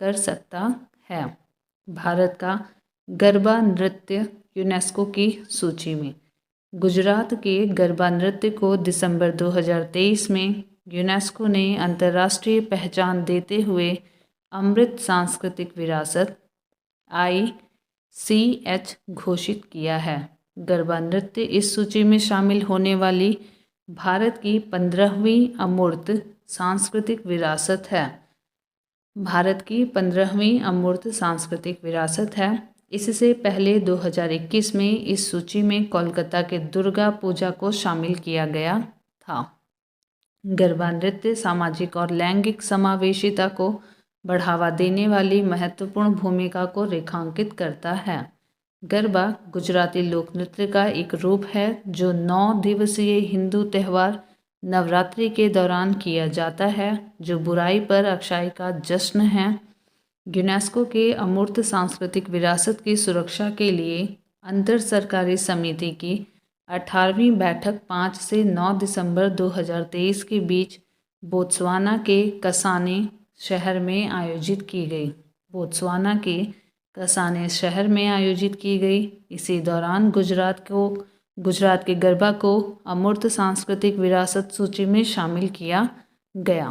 कर सकता है। भारत का गरबा नृत्य यूनेस्को की सूची में। गुजरात के गरबा नृत्य को दिसंबर 2023 में यूनेस्को ने अंतर्राष्ट्रीय पहचान देते हुए अमृत सांस्कृतिक विरासत ICH घोषित किया है। गरबा नृत्य इस सूची में शामिल होने वाली भारत की 15वीं अमूर्त सांस्कृतिक विरासत है। भारत की 15वीं अमूर्त सांस्कृतिक विरासत है। इससे पहले 2021 में इस सूची में कोलकाता के दुर्गा पूजा को शामिल किया गया था। गरबा नृत्य सामाजिक और लैंगिक समावेशिता को बढ़ावा देने वाली महत्वपूर्ण भूमिका को रेखांकित करता है। गरबा गुजराती लोक नृत्य का एक रूप है जो 9 दिवसीय हिंदू त्यौहार नवरात्रि के दौरान किया जाता है, जो बुराई पर अच्छाई का जश्न है। यूनेस्को के अमूर्त सांस्कृतिक विरासत की सुरक्षा के लिए अंतर सरकारी समिति की 18वीं बैठक 5 से 9 दिसंबर 2023 के बीच बोत्सवाना के कसाने शहर में आयोजित की गई। बोत्सवाना के कसाने शहर में आयोजित की गई। इसी दौरान गुजरात के गरबा को अमूर्त सांस्कृतिक विरासत सूची में शामिल किया गया।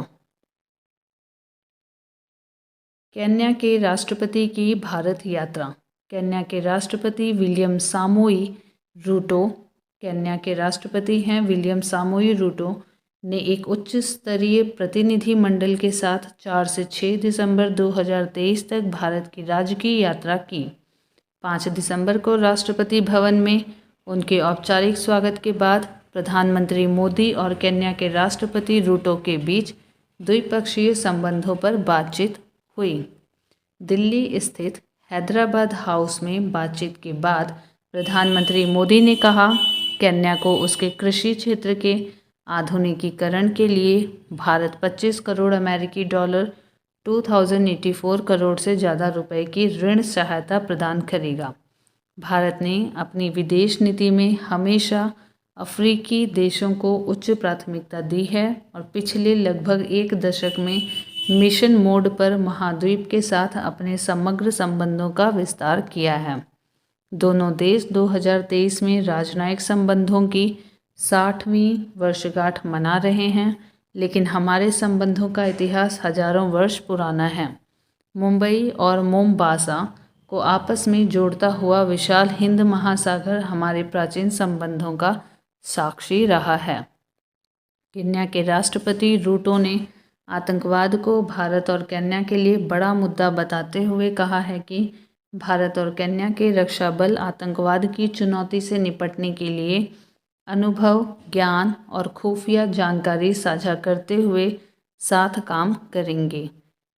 केन्या के राष्ट्रपति की भारत यात्रा। केन्या के राष्ट्रपति विलियम सामोई रूटो केन्या के राष्ट्रपति हैं विलियम सामोई रूटो ने एक उच्च स्तरीय प्रतिनिधि मंडल के साथ 4 से 6 दिसंबर 2023 तक भारत की राजकीय यात्रा की। 5 दिसंबर को राष्ट्रपति भवन में उनके औपचारिक स्वागत के बाद प्रधानमंत्री मोदी और केन्या के राष्ट्रपति रूटो के बीच द्विपक्षीय संबंधों पर बातचीत हुई। दिल्ली स्थित हैदराबाद हाउस में बातचीत के बाद प्रधानमंत्री मोदी ने कहा, केन्या को उसके कृषि क्षेत्र के आधुनिकीकरण के लिए भारत 25 करोड़ अमेरिकी डॉलर 2084 करोड़ से ज़्यादा रुपए की ऋण सहायता प्रदान करेगा। भारत ने अपनी विदेश नीति में हमेशा अफ्रीकी देशों को उच्च प्राथमिकता दी है और पिछले लगभग 1 दशक में मिशन मोड पर महाद्वीप के साथ अपने समग्र संबंधों का विस्तार किया है। दोनों देश 2023 में राजनयिक संबंधों की 60वीं वर्षगांठ मना रहे हैं, लेकिन हमारे संबंधों का इतिहास हजारों वर्ष पुराना है। मुंबई और मोम्बासा को आपस में जोड़ता हुआ विशाल हिंद महासागर हमारे प्राचीन संबंधों का साक्षी रहा है। केन्या के राष्ट्रपति रूटो ने आतंकवाद को भारत और केन्या के लिए बड़ा मुद्दा बताते हुए कहा है कि भारत और केन्या के रक्षा बल आतंकवाद की चुनौती से निपटने के लिए अनुभव, ज्ञान और खुफिया जानकारी साझा करते हुए साथ काम करेंगे।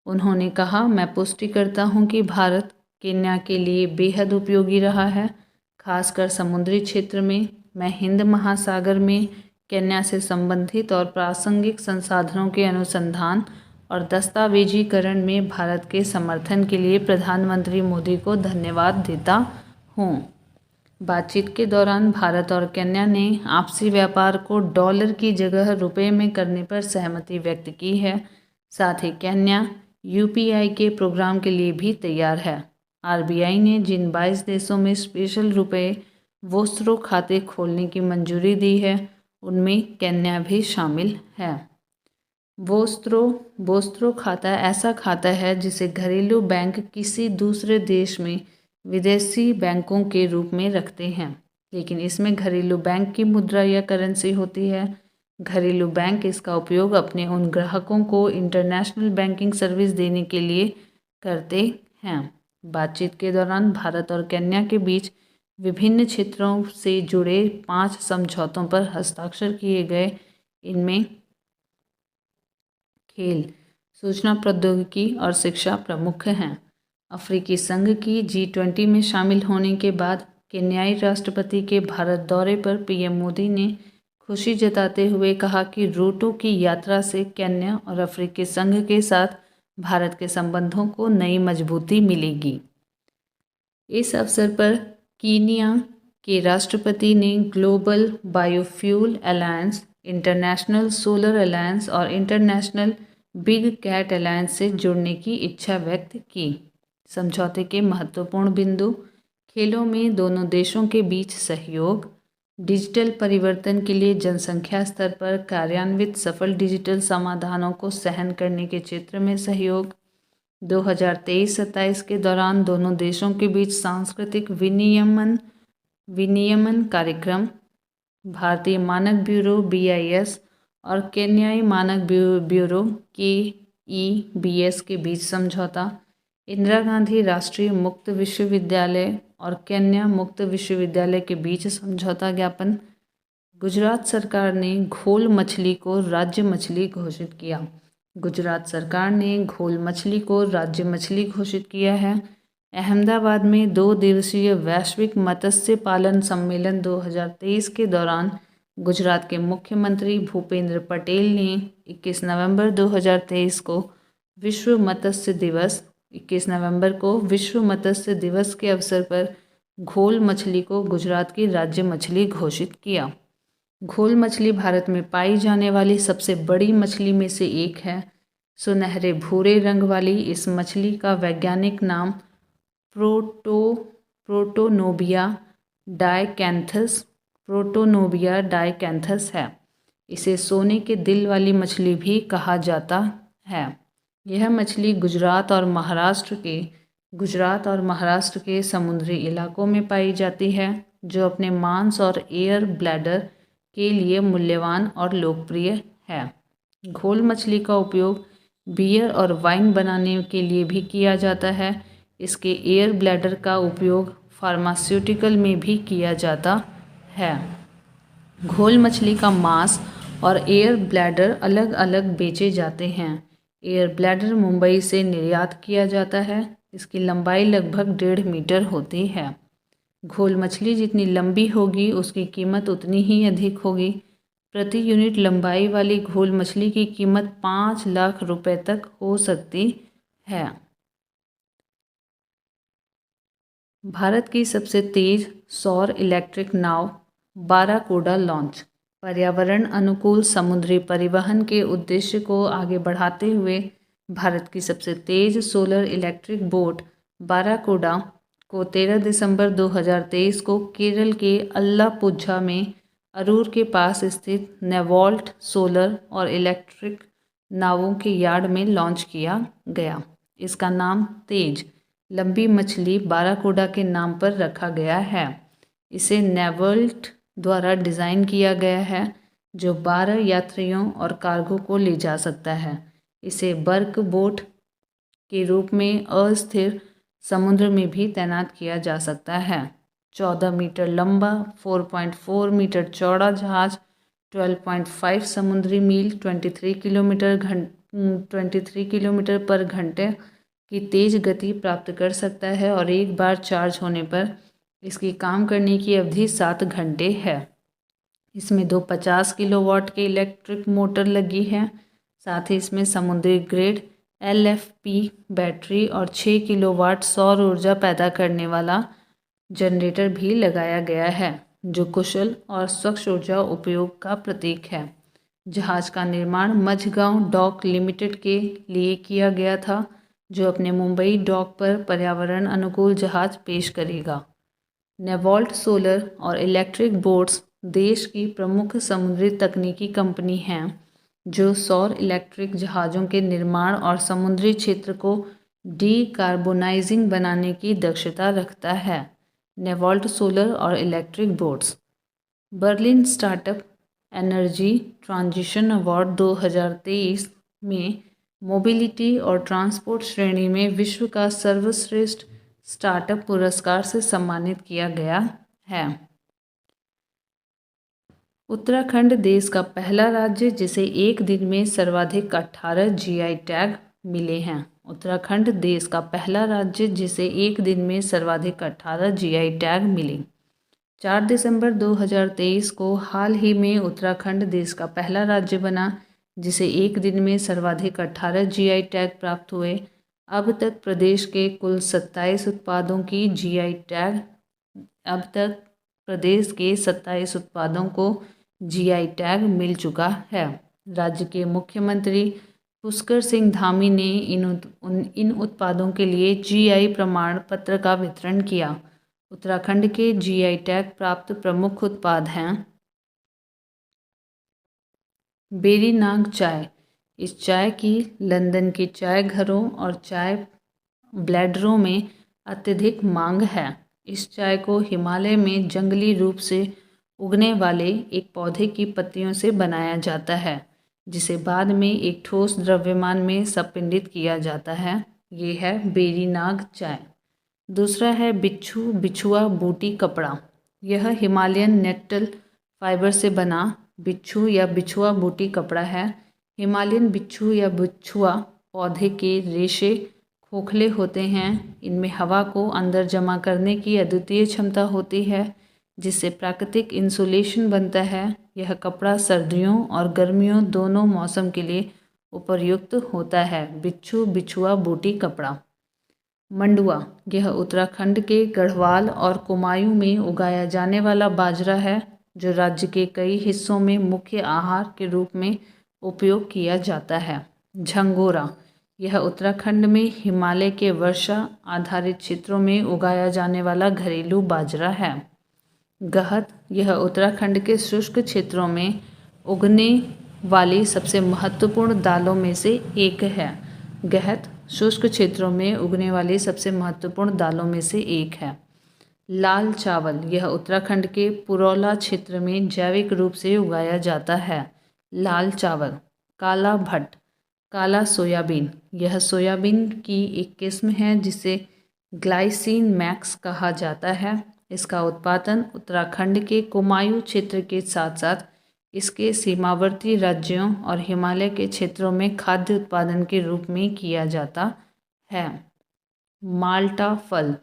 उन्होंने कहा, मैं पुष्टि करता हूं कि भारत केन्या के लिए बेहद उपयोगी रहा है, खासकर समुद्री क्षेत्र में। मैं हिंद महासागर में केन्या से संबंधित और प्रासंगिक संसाधनों के अनुसंधान और दस्तावेजीकरण में भारत के समर्थन के लिए प्रधानमंत्री मोदी को धन्यवाद देता हूं। बातचीत के दौरान भारत और केन्या ने आपसी व्यापार को डॉलर की जगह रुपए में करने पर सहमति व्यक्त की है। साथ ही केन्या UPI के प्रोग्राम के लिए भी तैयार है। RBI ने जिन 22 देशों में स्पेशल रुपए वोस्त्रो खाते खोलने की मंजूरी दी है, उनमें केन्या भी शामिल है। वोस्त्रो खाता ऐसा खाता है जिसे घरेलू बैंक किसी दूसरे देश में विदेशी बैंकों के रूप में रखते हैं, लेकिन इसमें घरेलू बैंक की मुद्रा या करेंसी होती है। घरेलू बैंक इसका उपयोग अपने उन ग्राहकों को इंटरनेशनल बैंकिंग सर्विस देने के लिए करते हैं। बातचीत के दौरान भारत और केन्या के बीच विभिन्न क्षेत्रों से जुड़े 5 समझौतों पर हस्ताक्षर किए गए। इनमें खेल, सूचना प्रौद्योगिकी और शिक्षा प्रमुख हैं। अफ्रीकी संघ की G20 में शामिल होने के बाद केन्याई राष्ट्रपति के भारत दौरे पर PM मोदी ने खुशी जताते हुए कहा कि रूटो की यात्रा से केन्या और अफ्रीकी संघ के साथ भारत के संबंधों को नई मजबूती मिलेगी। इस अवसर पर कीनिया के राष्ट्रपति ने global biofuel alliance, international solar alliance और इंटरनेशनल बिग कैट अलायंस से जुड़ने की इच्छा व्यक्त की। समझौते के महत्वपूर्ण बिंदु, खेलों में दोनों देशों के बीच सहयोग, डिजिटल परिवर्तन के लिए जनसंख्या स्तर पर कार्यान्वित सफल डिजिटल समाधानों को सहन करने के क्षेत्र में सहयोग, 2023-27 के दौरान दोनों देशों के बीच सांस्कृतिक विनियमन कार्यक्रम, भारतीय मानक ब्यूरो BIS और केन्याई मानक ब्यूरो KEBS के बीच समझौता, इंदिरा गांधी राष्ट्रीय मुक्त विश्वविद्यालय और केन्या मुक्त विश्वविद्यालय के बीच समझौता ज्ञापन, गुजरात सरकार ने घोल मछली को राज्य मछली घोषित किया। गुजरात सरकार ने घोल मछली को राज्य मछली घोषित किया है। अहमदाबाद में 2 दिवसीय वैश्विक मत्स्य पालन सम्मेलन 2023 के दौरान गुजरात के मुख्यमंत्री भूपेंद्र पटेल ने 21 नवंबर 2023 को विश्व मत्स्य दिवस के अवसर पर घोल मछली को गुजरात की राज्य मछली घोषित किया। घोल मछली भारत में पाई जाने वाली सबसे बड़ी मछली में से एक है। सुनहरे भूरे रंग वाली इस मछली का वैज्ञानिक नाम प्रोटोनोबिया डायकैंथस है। इसे सोने के दिल वाली मछली भी कहा जाता है। यह मछली गुजरात और महाराष्ट्र के समुद्री इलाकों में पाई जाती है, जो अपने मांस और एयर ब्लैडर के लिए मूल्यवान और लोकप्रिय है। घोल मछली का उपयोग बियर और वाइन बनाने के लिए भी किया जाता है। इसके एयर ब्लैडर का उपयोग फार्मास्यूटिकल में भी किया जाता है। घोल मछली का मांस और एयर ब्लैडर अलग अलग बेचे जाते हैं। एयर ब्लैडर मुंबई से निर्यात किया जाता है। इसकी लंबाई लगभग 1.5 मीटर होती है। घोल मछली जितनी लंबी होगी उसकी कीमत उतनी ही अधिक होगी। प्रति यूनिट लंबाई वाली घोल मछली की कीमत 5 लाख रुपए तक हो सकती है। भारत की सबसे तेज सौर इलेक्ट्रिक नाव बाराकोडा लॉन्च। पर्यावरण अनुकूल समुद्री परिवहन के उद्देश्य को आगे बढ़ाते हुए भारत की सबसे तेज सोलर इलेक्ट्रिक बोट बाराकोडा को 13 दिसंबर 2023 को केरल के अल्लापुझा में अरूर के पास स्थित नेवोल्ट सोलर और इलेक्ट्रिक नावों के यार्ड में लॉन्च किया गया। इसका नाम तेज लंबी मछली बाराकोडा के नाम पर रखा गया है। इसे नेवोल्ट द्वारा डिज़ाइन किया गया है, जो 12 यात्रियों और कार्गो को ले जा सकता है। इसे बर्क बोट के रूप में अस्थिर समुद्र में भी तैनात किया जा सकता है। 14 मीटर लंबा, 4.4 मीटर चौड़ा जहाज 12.5 समुद्री मील 23 किलोमीटर पर घंटे की तेज गति प्राप्त कर सकता है और एक बार चार्ज होने पर इसकी काम करने की अवधि 7 घंटे है। इसमें 2 50 किलोवाट के इलेक्ट्रिक मोटर लगी है। साथ ही इसमें समुद्री ग्रेड LFP बैटरी और 6 किलोवाट सौर ऊर्जा पैदा करने वाला जनरेटर भी लगाया गया है, जो कुशल और स्वच्छ ऊर्जा उपयोग का प्रतीक है। जहाज का निर्माण मझगांव डॉक लिमिटेड के लिए किया गया था, जो अपने मुंबई डॉक पर पर्यावरण अनुकूल जहाज पेश करेगा। नेवोल्ट सोलर और इलेक्ट्रिक बोट्स देश की प्रमुख समुद्री तकनीकी कंपनी हैं, जो सौर इलेक्ट्रिक जहाज़ों के निर्माण और समुद्री क्षेत्र को डीकार्बोनाइजिंग बनाने की दक्षता रखता है। नेवोल्ट सोलर और electric boats Berlin startup energy transition award 2023 में मोबिलिटी और ट्रांसपोर्ट श्रेणी में विश्व का सर्वश्रेष्ठ स्टार्टअप पुरस्कार से सम्मानित किया गया है। उत्तराखंड देश का पहला राज्य जिसे एक दिन में सर्वाधिक 18 GI टैग मिले हैं। उत्तराखंड देश का पहला राज्य जिसे एक दिन में सर्वाधिक 18 GI टैग मिले। 4 दिसंबर 2023 को हाल ही में उत्तराखंड देश का पहला राज्य बना जिसे एक दिन में सर्वाधिक 18 GI टैग प्राप्त हुए। अब तक प्रदेश के कुल 27 उत्पादों की GI टैग प्रदेश के 27 उत्पादों को GI टैग मिल चुका है। राज्य के मुख्यमंत्री पुष्कर सिंह धामी ने इन उत्पादों के लिए जीआई प्रमाण पत्र का वितरण किया। उत्तराखंड के जीआई टैग प्राप्त प्रमुख उत्पाद हैं बेरी नाग चाय। इस चाय की लंदन के चाय घरों और चाय ब्लेंडरों में अत्यधिक मांग है। इस चाय को हिमालय में जंगली रूप से उगने वाले एक पौधे की पत्तियों से बनाया जाता है, जिसे बाद में एक ठोस द्रव्यमान में संपिंडित किया जाता है। ये है बेरी नाग चाय। दूसरा है बिच्छू बिछुआ बूटी कपड़ा। यह हिमालयन नेटल फाइबर से बना बिच्छू या बिछुआ बूटी कपड़ा है। हिमालयन बिच्छू या बिछुआ पौधे के रेशे खोखले होते हैं। इनमें हवा को अंदर जमा करने की अद्वितीय क्षमता होती है, जिससे प्राकृतिक इंसुलेशन बनता है। यह कपड़ा सर्दियों और गर्मियों दोनों मौसम के लिए उपयुक्त होता है। बिच्छू बिछुआ बूटी कपड़ा। मंडुआ, यह उत्तराखंड के गढ़वाल और कुमायूं में उगाया जाने वाला बाजरा है, जो राज्य के कई हिस्सों में मुख्य आहार के रूप में उपयोग किया जाता है। झंगोरा, यह उत्तराखंड में हिमालय के वर्षा आधारित क्षेत्रों में उगाया जाने वाला घरेलू बाजरा है। गहत, यह उत्तराखंड के शुष्क क्षेत्रों में उगने वाली सबसे महत्वपूर्ण दालों में से एक है। गहत शुष्क क्षेत्रों में उगने वाली सबसे महत्वपूर्ण दालों में से एक है। लाल चावल, यह उत्तराखंड के पुरौला क्षेत्र में जैविक रूप से उगाया जाता है। लाल चावल। काला भट्ट, काला सोयाबीन, यह सोयाबीन की एक किस्म है जिसे ग्लाइसिन मैक्स कहा जाता है। इसका उत्पादन उत्तराखंड के कुमायूं क्षेत्र के साथ साथ इसके सीमावर्ती राज्यों और हिमालय के क्षेत्रों में खाद्य उत्पादन के रूप में किया जाता है। माल्टा फल,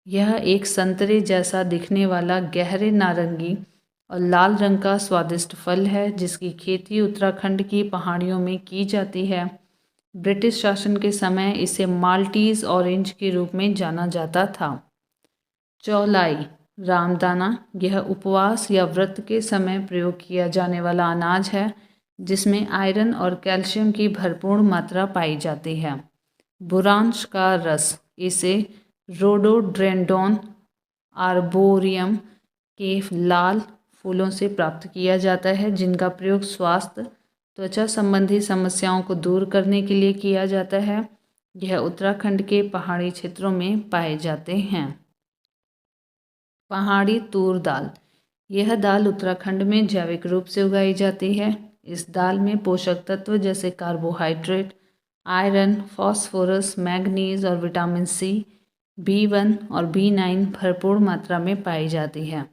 यह एक संतरे जैसा दिखने वाला गहरे नारंगी और लाल रंग का स्वादिष्ट फल है, जिसकी खेती उत्तराखंड की पहाड़ियों में की जाती है। ब्रिटिश शासन के समय इसे माल्टीज ऑरेंज के रूप में जाना जाता था। चौलाई रामदाना, यह उपवास या व्रत के समय प्रयोग किया जाने वाला अनाज है, जिसमें आयरन और कैल्शियम की भरपूर मात्रा पाई जाती है। बुरांश का रस, इसे रोडोडेंड्रॉन आर्बोरियम के लाल फूलों से प्राप्त किया जाता है, जिनका प्रयोग स्वास्थ्य त्वचा संबंधी समस्याओं को दूर करने के लिए किया जाता है। यह उत्तराखंड के पहाड़ी क्षेत्रों में पाए जाते हैं। पहाड़ी तूर दाल, यह दाल उत्तराखंड में जैविक रूप से उगाई जाती है। इस दाल में पोषक तत्व जैसे कार्बोहाइड्रेट, आयरन, फास्फोरस, मैग्नीज और विटामिन सी, B1 और B9 भरपूर मात्रा में पाई जाती है।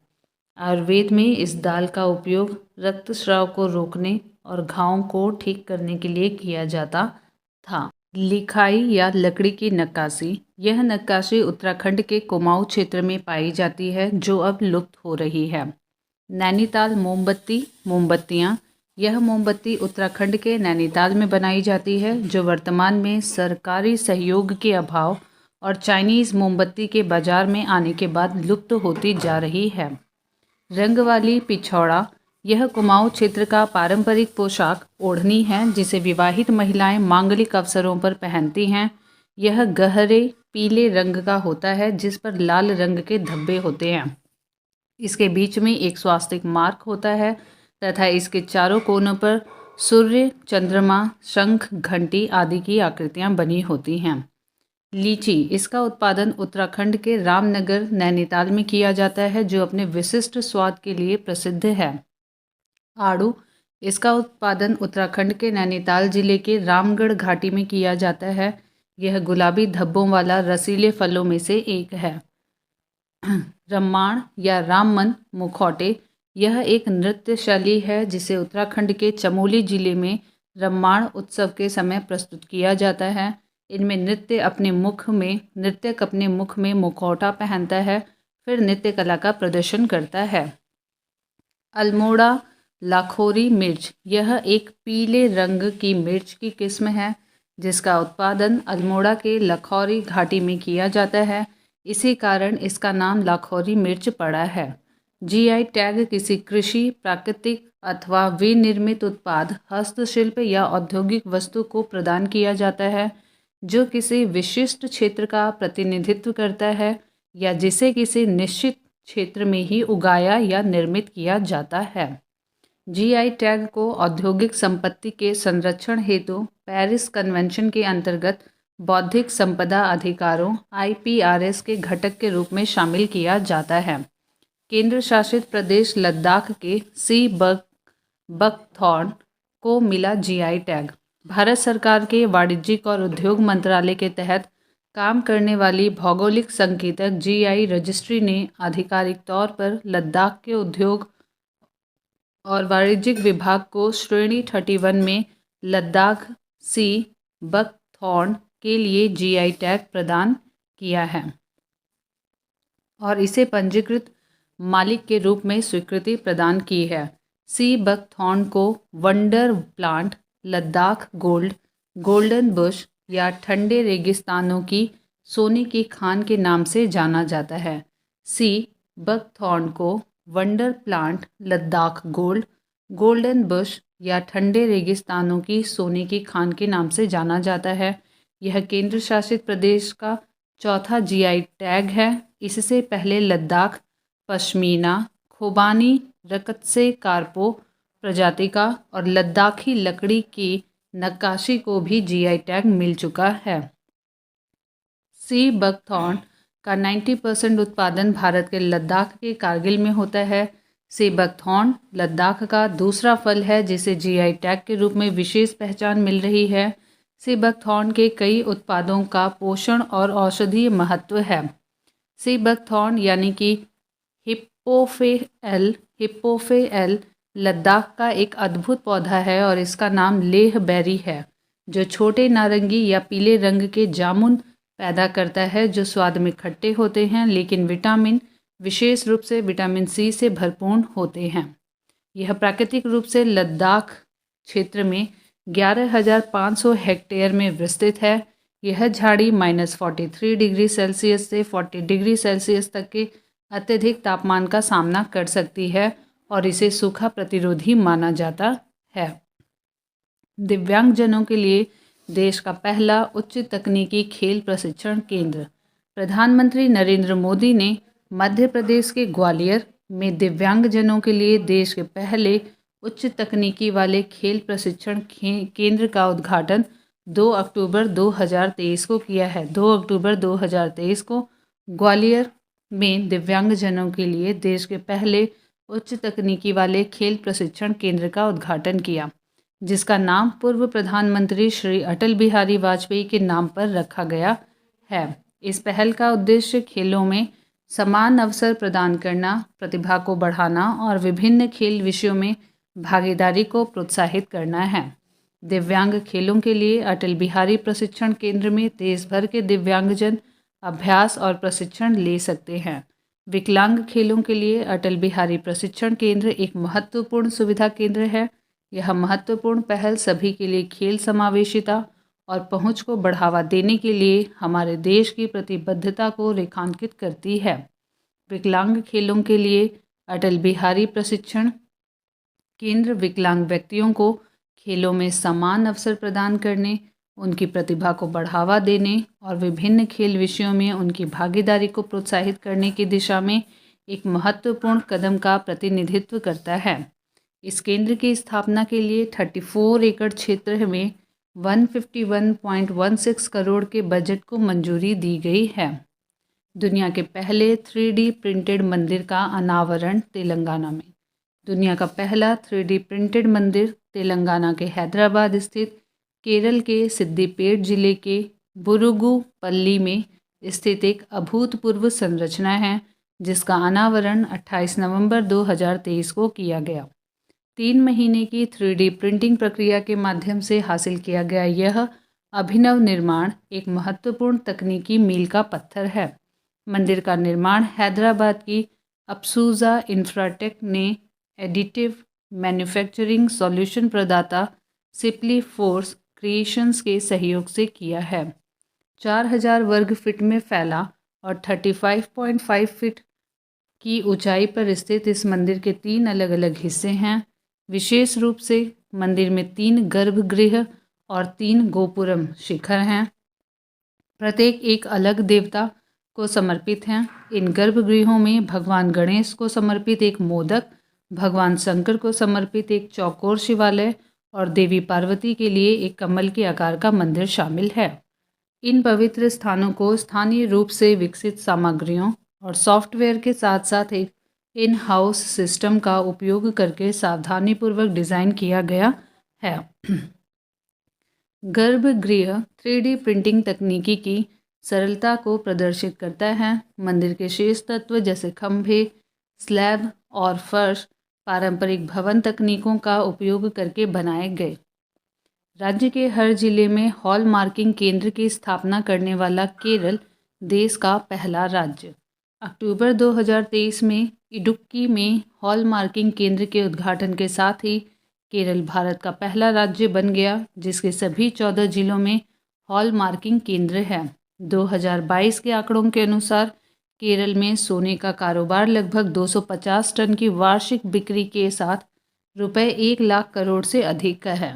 आयुर्वेद में इस दाल का उपयोग रक्तस्राव को रोकने और घावों को ठीक करने के लिए किया जाता था। लिखाई या लकड़ी की नक्काशी, यह नक्काशी उत्तराखंड के कुमाऊं क्षेत्र में पाई जाती है, जो अब लुप्त हो रही है। नैनीताल मोमबत्तियाँ, यह मोमबत्ती उत्तराखंड के नैनीताल में बनाई जाती है, जो वर्तमान में सरकारी सहयोग के अभाव और चाइनीज़ मोमबत्ती के बाजार में आने के बाद लुप्त होती जा रही है। रंग वाली पिछौड़ा, यह कुमाऊं क्षेत्र का पारंपरिक पोशाक ओढ़नी है, जिसे विवाहित महिलाएं मांगलिक अवसरों पर पहनती हैं। यह गहरे पीले रंग का होता है, जिस पर लाल रंग के धब्बे होते हैं। इसके बीच में एक स्वास्तिक मार्क होता है तथा इसके चारों कोनों पर सूर्य, चंद्रमा, शंख, घंटी आदि की आकृतियां बनी होती हैं। लीची, इसका उत्पादन उत्तराखंड के रामनगर नैनीताल में किया जाता है, जो अपने विशिष्ट स्वाद के लिए प्रसिद्ध है। आड़ू, इसका उत्पादन उत्तराखंड के नैनीताल जिले के रामगढ़ घाटी में किया जाता है। यह गुलाबी धब्बों वाला रसीले फलों में से एक है। रम्माण या राममन मुखौटे, यह एक नृत्य शैली है जिसे उत्तराखंड के चमोली जिले में रम्माण उत्सव के समय प्रस्तुत किया जाता है। इनमें नृत्यक अपने मुख में मुखौटा पहनता है, फिर नृत्य कला का प्रदर्शन करता है। अल्मोड़ा लाखोरी मिर्च, यह एक पीले रंग की मिर्च की किस्म है, जिसका उत्पादन अल्मोड़ा के लाखौरी घाटी में किया जाता है। इसी कारण इसका नाम लाखौरी मिर्च पड़ा है। जीआई टैग किसी कृषि, प्राकृतिक अथवा विनिर्मित उत्पाद, हस्तशिल्प या औद्योगिक वस्तु को प्रदान किया जाता है जो किसी विशिष्ट क्षेत्र का प्रतिनिधित्व करता है या जिसे किसी निश्चित क्षेत्र में ही उगाया या निर्मित किया जाता है। जीआई टैग को औद्योगिक संपत्ति के संरक्षण हेतु पेरिस कन्वेंशन के अंतर्गत बौद्धिक संपदा अधिकारों आईपीआरएस के घटक के रूप में शामिल किया जाता है। केंद्र शासित प्रदेश लद्दाख के सी बकथॉर्न को मिला जीआई टैग। भारत सरकार के वाणिज्यिक और उद्योग मंत्रालय के तहत काम करने वाली भौगोलिक संकेतक जीआई रजिस्ट्री ने आधिकारिक तौर पर लद्दाख के उद्योग और वाणिज्यिक विभाग को श्रेणी 31 में लद्दाख सी बकथॉर्न के लिए जीआई टैग प्रदान किया है और इसे पंजीकृत मालिक के रूप में स्वीकृति प्रदान की है। सी बकथॉर्न को wonder plant, Ladakh gold, golden Bush या ठंडे रेगिस्तानों की सोने की खान के नाम से जाना जाता है। सी बकथॉर्न को wonder plant, Ladakh gold, golden Bush या ठंडे रेगिस्तानों की सोने की खान के नाम से जाना जाता है। यह केंद्र शासित प्रदेश का चौथा जीआई टैग है। इससे पहले लद्दाख पश्मीना, खोबानी, रकतसे कारपो प्रजाति का और लद्दाखी लकड़ी की नक्काशी को भी जीआई टैग मिल चुका है। सी बकथॉर्न का 90% उत्पादन भारत के लद्दाख के कारगिल में होता है। सी बकथॉर्न लद्दाख का दूसरा फल है जिसे जीआई टैग के रूप में विशेष पहचान मिल रही है। सी बकथॉर्न के कई उत्पादों का पोषण और औषधीय महत्व है। सी बकथॉर्न यानी कि हिप्पोफेएल लद्दाख का एक अद्भुत पौधा है और इसका नाम लेह बेरी है, जो छोटे नारंगी या पीले रंग के जामुन पैदा करता है जो स्वाद में खट्टे होते हैं लेकिन विटामिन, विशेष रूप से विटामिन सी से भरपूर होते हैं। यह प्राकृतिक रूप से लद्दाख क्षेत्र में 11,500 हेक्टेयर में विस्तृत है। यह झाड़ी -43 डिग्री सेल्सियस से 40 डिग्री सेल्सियस तक के अत्यधिक तापमान का सामना कर सकती है और इसे सूखा प्रतिरोधी माना जाता है। दिव्यांगजनों के लिए देश का पहला उच्च तकनीकी खेल प्रशिक्षण केंद्र। प्रधानमंत्री नरेंद्र मोदी ने मध्य प्रदेश के ग्वालियर में दिव्यांगजनों के लिए देश के पहले उच्च तकनीकी वाले खेल प्रशिक्षण केंद्र का उद्घाटन 2 अक्टूबर 2023 को किया है। 2 अक्टूबर 2023 को ग्वालियर में दिव्यांगजनों के लिए देश के पहले उच्च तकनीकी वाले खेल प्रशिक्षण केंद्र का उद्घाटन किया, जिसका नाम पूर्व प्रधानमंत्री श्री अटल बिहारी वाजपेयी के नाम पर रखा गया है। इस पहल का उद्देश्य खेलों में समान अवसर प्रदान करना, प्रतिभा को बढ़ाना और विभिन्न खेल विषयों में भागीदारी को प्रोत्साहित करना है। दिव्यांग खेलों के लिए अटल बिहारी प्रशिक्षण केंद्र में देश भर के दिव्यांगजन अभ्यास और प्रशिक्षण ले सकते हैं। विकलांग खेलों के लिए अटल बिहारी प्रशिक्षण केंद्र एक महत्वपूर्ण सुविधा केंद्र है। यह महत्वपूर्ण पहल सभी के लिए खेल समावेशिता और पहुंच को बढ़ावा देने के लिए हमारे देश की प्रतिबद्धता को रेखांकित करती है। विकलांग खेलों के लिए अटल बिहारी प्रशिक्षण केंद्र विकलांग व्यक्तियों को खेलों में समान अवसर प्रदान करने, उनकी प्रतिभा को बढ़ावा देने और विभिन्न खेल विषयों में उनकी भागीदारी को प्रोत्साहित करने की दिशा में एक महत्वपूर्ण कदम का प्रतिनिधित्व करता है। इस केंद्र की स्थापना के लिए 34 एकड़ क्षेत्र में 151.16 करोड़ के बजट को मंजूरी दी गई है। दुनिया के पहले 3D प्रिंटेड मंदिर का अनावरण तेलंगाना में। दुनिया का पहला 3D प्रिंटेड मंदिर तेलंगाना के हैदराबाद स्थित केरल के सिद्दीपेट जिले के बुरुगुपल्ली में स्थित एक अभूतपूर्व संरचना है, जिसका अनावरण 28 नवंबर 2023 को किया गया। 3 महीने की 3D प्रिंटिंग प्रक्रिया के माध्यम से हासिल किया गया यह अभिनव निर्माण एक महत्वपूर्ण तकनीकी मील का पत्थर है। मंदिर का निर्माण हैदराबाद की अप्सूजा इंफ्राटेक ने एडिटिव मैन्युफैक्चरिंग सॉल्यूशन प्रदाता सिप्ली फोर्स क्रिएशंस के सहयोग से किया है। 4000 वर्ग फीट में फैला और 35.5 फीट की ऊंचाई पर स्थित इस मंदिर के 3 अलग अलग हिस्से हैं। विशेष रूप से मंदिर में 3 गर्भगृह और 3 गोपुरम शिखर हैं। प्रत्येक एक अलग देवता को समर्पित हैं। इन गर्भगृहों में भगवान गणेश को समर्पित एक मोदक, भगवान शंकर को समर्पित एक चौकोर शिवालय और देवी पार्वती के लिए एक कमल के आकार का मंदिर शामिल है। इन पवित्र स्थानों को स्थानीय रूप से विकसित सामग्रियों और सॉफ्टवेयर के साथ साथ एक इन हाउस सिस्टम का उपयोग करके सावधानीपूर्वक डिज़ाइन किया गया है। गर्भगृह 3D प्रिंटिंग तकनीकी की सरलता को प्रदर्शित करता है। मंदिर के शेष तत्व जैसे खंभे, स्लैब और फर्श पारंपरिक भवन तकनीकों का उपयोग करके बनाए गए। राज्य के हर जिले में हॉल मार्किंग केंद्र की स्थापना करने वाला केरल देश का पहला राज्य। अक्टूबर 2023 में इडुक्की में हॉल मार्किंग केंद्र के उद्घाटन के साथ ही केरल भारत का पहला राज्य बन गया जिसके सभी 14 जिलों में हॉल मार्किंग केंद्र है। 2022 के आंकड़ों के अनुसार केरल में सोने का कारोबार लगभग 250 टन की वार्षिक बिक्री के साथ रुपए 1 लाख करोड़ से अधिक का है।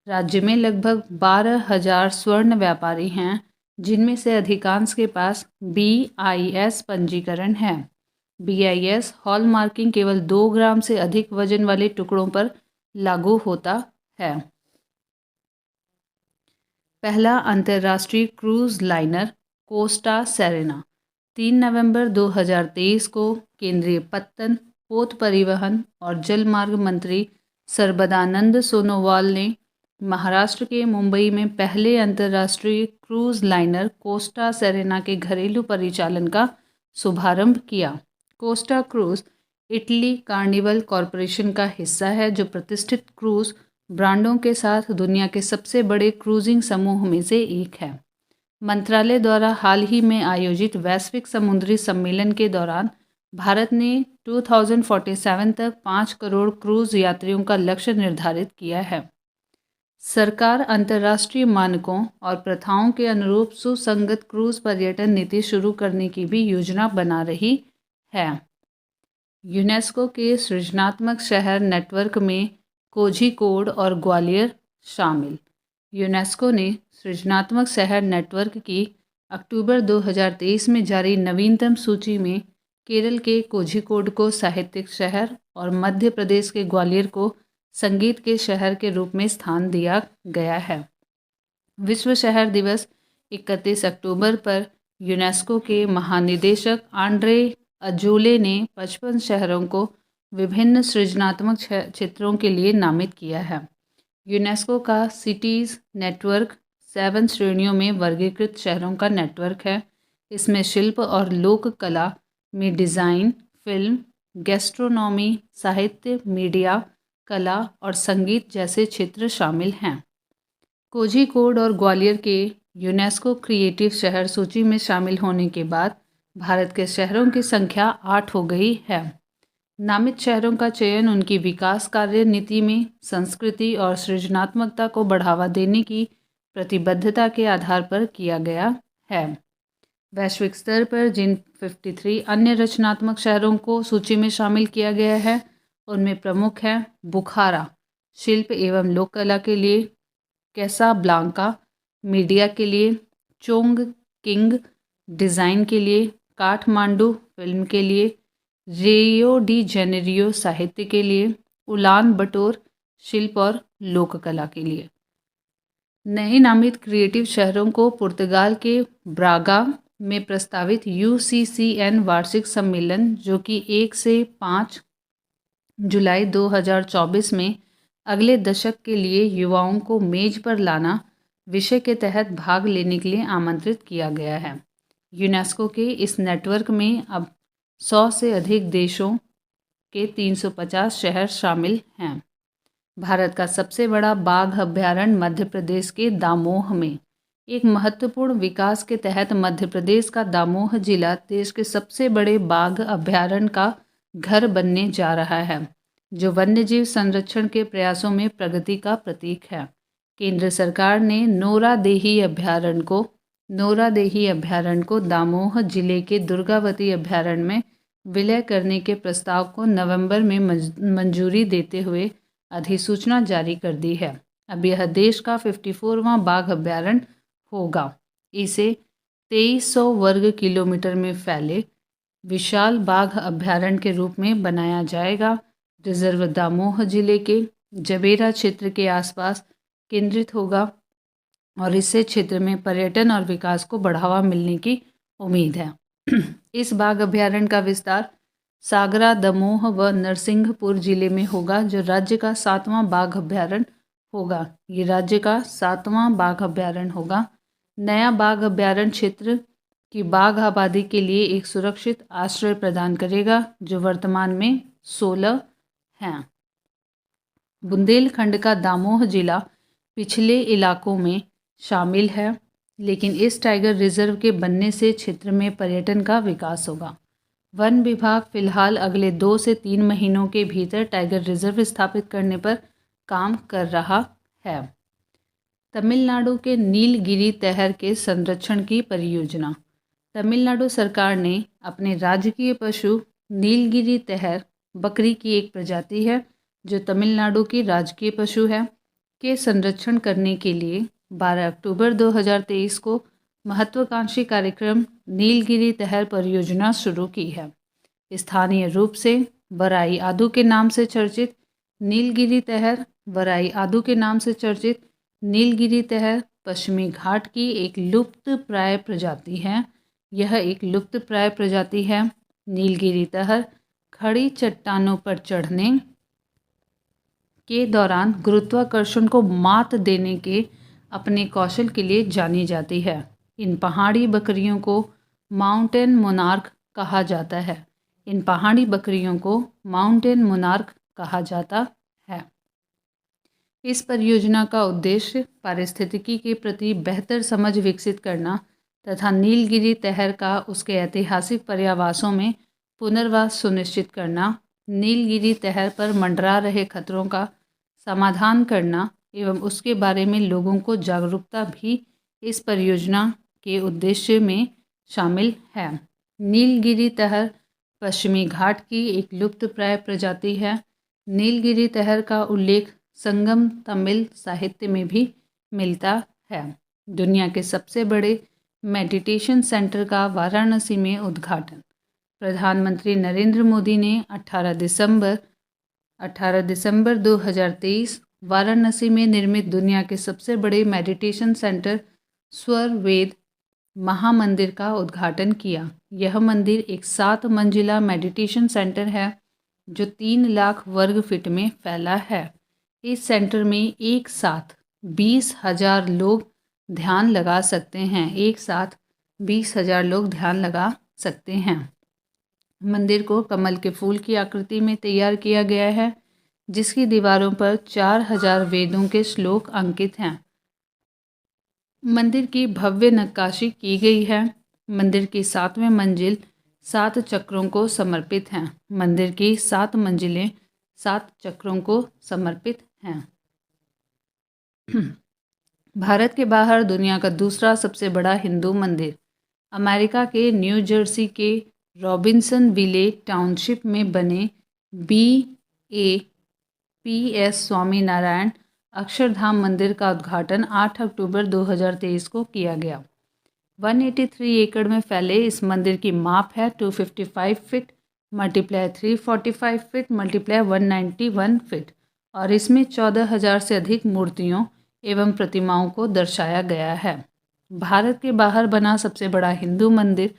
राज्य में लगभग 12,000 स्वर्ण व्यापारी हैं जिनमें से अधिकांश के पास BIS पंजीकरण है। BIS हॉल मार्किंग केवल 2 ग्राम से अधिक वजन वाले टुकड़ों पर लागू होता है। पहला अंतर्राष्ट्रीय क्रूज लाइनर कोस्टा सेरेना 3 नवंबर 2023 को केंद्रीय पत्तन, पोत परिवहन और जलमार्ग मंत्री सर्बानंद सोनोवाल ने महाराष्ट्र के मुंबई में पहले अंतर्राष्ट्रीय क्रूज लाइनर कोस्टा सेरेना के घरेलू परिचालन का शुभारंभ किया। Costa cruise Italy carnival corporation का हिस्सा है जो प्रतिष्ठित क्रूज ब्रांडों के साथ दुनिया के सबसे बड़े क्रूजिंग समूह में से एक है। मंत्रालय द्वारा हाल ही में आयोजित वैश्विक समुद्री सम्मेलन के दौरान भारत ने 2047 तक 5 करोड़ क्रूज यात्रियों का लक्ष्य निर्धारित किया है। सरकार अंतर्राष्ट्रीय मानकों और प्रथाओं के अनुरूप सुसंगत क्रूज पर्यटन नीति शुरू करने की भी योजना बना रही है। यूनेस्को के सृजनात्मक शहर नेटवर्क में कोझिकोड और ग्वालियर शामिल। यूनेस्को ने सृजनात्मक शहर नेटवर्क की अक्टूबर 2023 में जारी नवीनतम सूची में केरल के कोझिकोड को साहित्यिक शहर और मध्य प्रदेश के ग्वालियर को संगीत के शहर के रूप में स्थान दिया गया है। विश्व शहर दिवस 31 अक्टूबर पर यूनेस्को के महानिदेशक आंड्रे अजोले ने 55 शहरों को विभिन्न सृजनात्मक क्षेत्रों के लिए नामित किया है। यूनेस्को का सिटीज़ नेटवर्क 7 श्रेणियों में वर्गीकृत शहरों का नेटवर्क है। इसमें शिल्प और लोक कला में डिज़ाइन, फिल्म, गैस्ट्रोनॉमी, साहित्य, मीडिया, कला और संगीत जैसे क्षेत्र शामिल हैं। कोझिकोड और ग्वालियर के यूनेस्को क्रिएटिव शहर सूची में शामिल होने के बाद भारत के शहरों की संख्या 8 हो गई है। नामित शहरों का चयन उनकी विकास कार्य नीति में संस्कृति और सृजनात्मकता को बढ़ावा देने की प्रतिबद्धता के आधार पर किया गया है। वैश्विक स्तर पर जिन 53 अन्य रचनात्मक शहरों को सूची में शामिल किया गया है उनमें प्रमुख हैं बुखारा शिल्प एवं लोक कला के लिए, कैसाब्लांका मीडिया के लिए, चोंगकिंग डिज़ाइन के लिए, काठमांडू फिल्म के लिए, रियो डी जेनेरियो साहित्य के लिए, उलान बटोर शिल्प और लोक कला के लिए। नए नामित क्रिएटिव शहरों को पुर्तगाल के ब्रागा में प्रस्तावित UCCN वार्षिक सम्मेलन जो कि 1 से 5 जुलाई 2024 में अगले दशक के लिए युवाओं को मेज पर लाना विषय के तहत भाग लेने के लिए आमंत्रित किया गया है। यूनेस्को के इस नेटवर्क में अब 100 से अधिक देशों के 350 शहर शामिल हैं। भारत का सबसे बड़ा बाघ अभ्यारण्य मध्य प्रदेश के दामोह में। एक महत्वपूर्ण विकास के तहत मध्य प्रदेश का दामोह जिला देश के सबसे बड़े बाघ अभ्यारण्य का घर बनने जा रहा है जो वन्यजीव संरक्षण के प्रयासों में प्रगति का प्रतीक है। केंद्र सरकार ने नोरादेही अभ्यारण्य को दामोह जिले के दुर्गावती अभ्यारण्य में विलय करने के प्रस्ताव को नवंबर में मंजूरी देते हुए अधिसूचना जारी कर दी है। अब यह देश का 54वां बाघ अभ्यारण्य होगा। इसे 2300 वर्ग किलोमीटर में फैले विशाल बाघ अभ्यारण्य के रूप में बनाया जाएगा। रिजर्व दामोह जिले के जबेरा क्षेत्र के आसपास केंद्रित होगा और इससे क्षेत्र में पर्यटन और विकास को बढ़ावा मिलने की उम्मीद है। इस बाघ अभ्यारण्य का विस्तार सागरा, दमोह व नरसिंहपुर जिले में होगा, जो राज्य का 7वां बाघ अभ्यारण्य होगा। ये राज्य का 7वां बाघ अभ्यारण्य होगा। नया बाघ अभ्यारण्य क्षेत्र की बाघ आबादी के लिए एक सुरक्षित आश्रय प्रदान करेगा, जो वर्तमान में 16 हैं। बुंदेलखंड का दामोह जिला पिछले इलाकों में शामिल है, लेकिन इस टाइगर रिजर्व के बनने से क्षेत्र में पर्यटन का विकास होगा। वन विभाग फिलहाल अगले 2 से 3 महीनों के भीतर टाइगर रिजर्व स्थापित करने पर काम कर रहा है। तमिलनाडु के नीलगिरी तहर के संरक्षण की परियोजना। तमिलनाडु सरकार ने अपने राजकीय पशु नीलगिरी तहर, बकरी की एक प्रजाति है जो तमिलनाडु की राजकीय पशु है, के संरक्षण करने के लिए 12 अक्टूबर 2023 को महत्वाकांक्षी कार्यक्रम नीलगिरी तहर परियोजना शुरू की है। स्थानीय रूप से वराई आदू के नाम से चर्चित नीलगिरी तहर, वराई आदू के नाम से चर्चित नीलगिरी तहर पश्चिमी घाट की एक लुप्त प्राय प्रजाति है। यह एक लुप्त प्राय प्रजाति है। नीलगिरी तहर खड़ी चट्टानों पर चढ़ने के दौरान गुरुत्वाकर्षण को मात देने के अपने कौशल के लिए जानी जाती है। इन पहाड़ी बकरियों को माउंटेन मोनार्क कहा जाता है। इन पहाड़ी बकरियों को माउंटेन मोनार्क कहा जाता है। इस परियोजना का उद्देश्य पारिस्थितिकी के प्रति बेहतर समझ विकसित करना तथा नीलगिरी तहर का उसके ऐतिहासिक पर्यावासों में पुनर्वास सुनिश्चित करना, नीलगिरी तहर पर मंडरा रहे खतरों का समाधान करना एवं उसके बारे में लोगों को जागरूकता भी इस परियोजना के उद्देश्य में शामिल है। नीलगिरी तहर पश्चिमी घाट की एक लुप्तप्राय प्रजाति है। नीलगिरी तहर का उल्लेख संगम तमिल साहित्य में भी मिलता है। दुनिया के सबसे बड़े मेडिटेशन सेंटर का वाराणसी में उद्घाटन। प्रधानमंत्री नरेंद्र मोदी ने 18 दिसंबर 2023 वाराणसी में निर्मित दुनिया के सबसे बड़े मेडिटेशन सेंटर स्वर वेद महामंदिर का उद्घाटन किया। यह मंदिर एक 7 मंजिला मेडिटेशन सेंटर है जो 3 लाख वर्ग फीट में फैला है। इस सेंटर में एक साथ 20,000 लोग ध्यान लगा सकते हैं। एक साथ 20,000 लोग ध्यान लगा सकते हैं। मंदिर को कमल के फूल की आकृति में तैयार किया गया है, जिसकी दीवारों पर 4,000 वेदों के श्लोक अंकित हैं। मंदिर की भव्य नक्काशी की गई है। मंदिर की 7वीं मंजिल 7 चक्रों को समर्पित हैं। मंदिर की 7 मंजिलें 7 चक्रों को समर्पित हैं। भारत के बाहर दुनिया का दूसरा सबसे बड़ा हिंदू मंदिर। अमेरिका के न्यू जर्सी के रॉबिन्सनविले टाउनशिप में बने BAPS स्वामीनारायण अक्षरधाम मंदिर का उद्घाटन 8 अक्टूबर 2023 को किया गया। 183 एकड़ में फैले इस मंदिर की माप है 255 फीट × 345 फीट × 191 फीट और इसमें 14,000 से अधिक मूर्तियों एवं प्रतिमाओं को दर्शाया गया है। भारत के बाहर बना सबसे बड़ा हिंदू मंदिर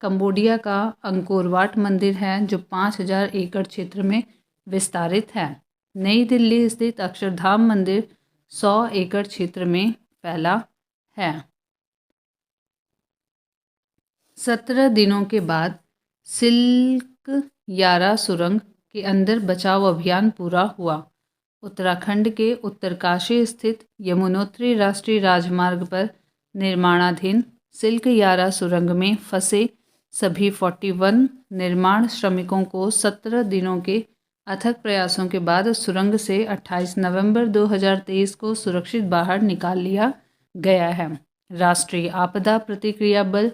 कंबोडिया का अंकोर वाट मंदिर है, जो 5,000 एकड़ क्षेत्र में विस्तारित है। नई दिल्ली स्थित अक्षरधाम मंदिर 100 एकड़ क्षेत्र में फैला है। 17 दिनों के बाद सिल्क यारा सुरंग के अंदर बचाव अभियान पूरा हुआ। उत्तराखंड के उत्तरकाशी स्थित यमुनोत्री राष्ट्रीय राजमार्ग पर निर्माणाधीन सिल्क यारा सुरंग में फंसे सभी 41 निर्माण श्रमिकों को 17 दिनों के अथक प्रयासों के बाद सुरंग से 28 नवंबर 2023 को सुरक्षित बाहर निकाल लिया गया है। राष्ट्रीय आपदा प्रतिक्रिया बल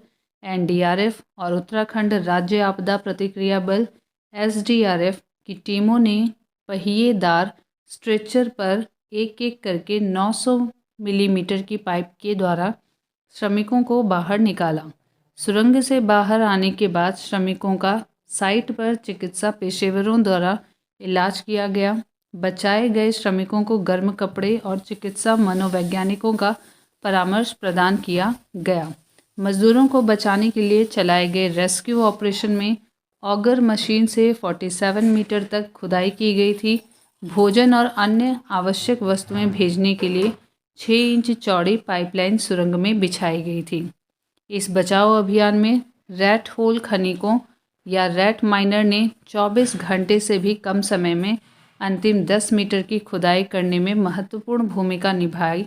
एनडीआरएफ और उत्तराखंड राज्य आपदा प्रतिक्रिया बल एसडीआरएफ की टीमों ने पहिएदार स्ट्रेचर पर एक एक करके 900 मिलीमीटर की पाइप के द्वारा श्रमिकों को बाहर निकाला। सुरंग से बाहर आने के बाद श्रमिकों का साइट पर चिकित्सा पेशेवरों द्वारा इलाज किया गया। बचाए गए श्रमिकों को गर्म कपड़े और चिकित्सा मनोवैज्ञानिकों का परामर्श प्रदान किया गया। मजदूरों को बचाने के लिए चलाए गए रेस्क्यू ऑपरेशन में ऑगर मशीन से 47 मीटर तक खुदाई की गई थी। भोजन और अन्य आवश्यक वस्तुएं भेजने के लिए 6 इंच चौड़ी पाइपलाइन सुरंग में बिछाई गई थी। इस बचाव अभियान में रैट होल खनिकों या रैट माइनर ने 24 घंटे से भी कम समय में अंतिम 10 मीटर की खुदाई करने में महत्वपूर्ण भूमिका निभाई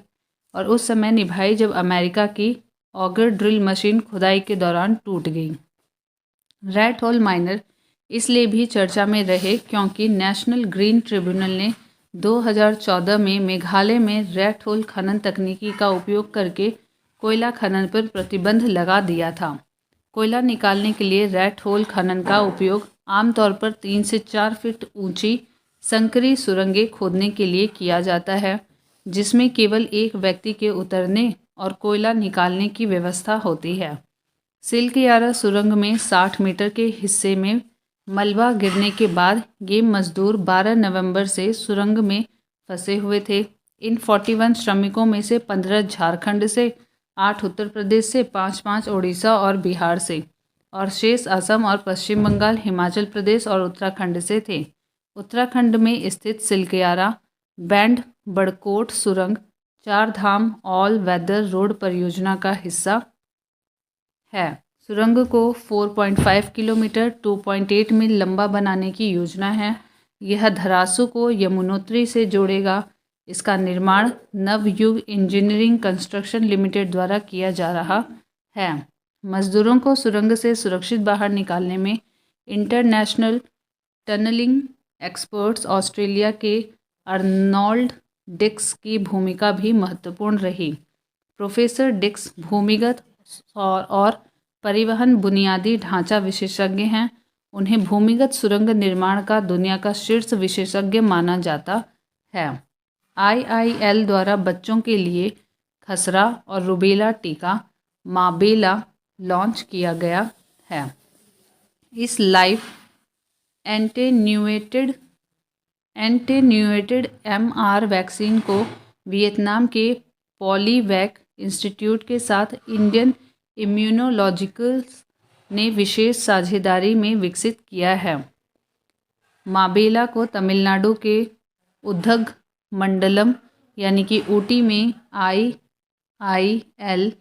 और उस समय निभाई जब अमेरिका की ऑगर ड्रिल मशीन खुदाई के दौरान टूट गई। रैट होल माइनर इसलिए भी चर्चा में रहे क्योंकि नेशनल ग्रीन ट्रिब्यूनल ने 2014 में मेघालय में रैट होल खनन तकनीकी का उपयोग करके कोयला खनन पर प्रतिबंध लगा दिया था। कोयला निकालने के लिए रैट होल खनन का उपयोग आमतौर पर 3 से 4 फीट ऊंची संकरी सुरंगें खोदने के लिए किया जाता है, जिसमें केवल एक व्यक्ति के उतरने और कोयला निकालने की व्यवस्था होती है। सिल्कयारा सुरंग में 60 मीटर के हिस्से में मलबा गिरने के बाद ये मजदूर 12 नवंबर से सुरंग में फंसे हुए थे। इन 41 श्रमिकों में से 15 झारखंड से, 8 उत्तर प्रदेश से, 5 उड़ीसा और बिहार से और शेष असम और पश्चिम बंगाल, हिमाचल प्रदेश और उत्तराखंड से थे। उत्तराखंड में स्थित सिल्कयारा बैंड बड़कोट सुरंग 4 धाम ऑल वेदर रोड परियोजना का हिस्सा है। सुरंग को 4.5 किलोमीटर 2.8 मील लंबा बनाने की योजना है। यह धरासू को यमुनोत्री से जोड़ेगा। इसका निर्माण नवयुग इंजीनियरिंग कंस्ट्रक्शन लिमिटेड द्वारा किया जा रहा है। मजदूरों को सुरंग से सुरक्षित बाहर निकालने में इंटरनेशनल टनलिंग एक्सपर्ट्स ऑस्ट्रेलिया के अर्नोल्ड डिक्स की भूमिका भी महत्वपूर्ण रही। प्रोफेसर डिक्स भूमिगत और परिवहन बुनियादी ढांचा विशेषज्ञ हैं। उन्हें भूमिगत सुरंग निर्माण का दुनिया का शीर्ष विशेषज्ञ माना जाता है। IIL द्वारा बच्चों के लिए खसरा और रुबेला टीका माबेला लॉन्च किया गया है। इस लाइव एंटेन्यूएटेड MR वैक्सीन को वियतनाम के पॉलीवैक इंस्टीट्यूट के साथ इंडियन इम्यूनोलॉजिकल्स ने विशेष साझेदारी में विकसित किया है। माबेला को तमिलनाडु के उदघमंडलम यानी कि ऊटी में IIL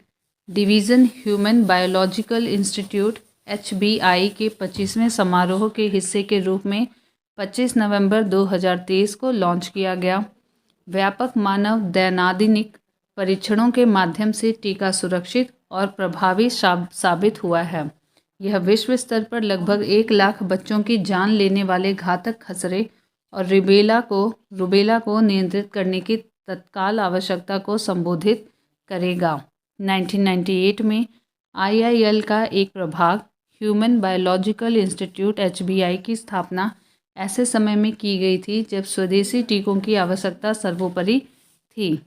division human biological institute HBI के 25वें समारोह के हिस्से के रूप में 25 नवंबर 2023 को लॉन्च किया गया। व्यापक मानव दैनादिनिक परीक्षणों के माध्यम से टीका सुरक्षित और प्रभावी साबित हुआ है। यह विश्व स्तर पर लगभग 1 लाख बच्चों की जान लेने वाले घातक खसरे और रुबेला को नियंत्रित करने की तत्काल आवश्यकता को संबोधित करेगा। 1998 में IIL का एक प्रभाग ह्यूमन बायोलॉजिकल इंस्टीट्यूट HBI की स्थापना ऐसे समय में की गई थी जब स्वदेशी टीकों की आवश्यकता सर्वोपरि थी।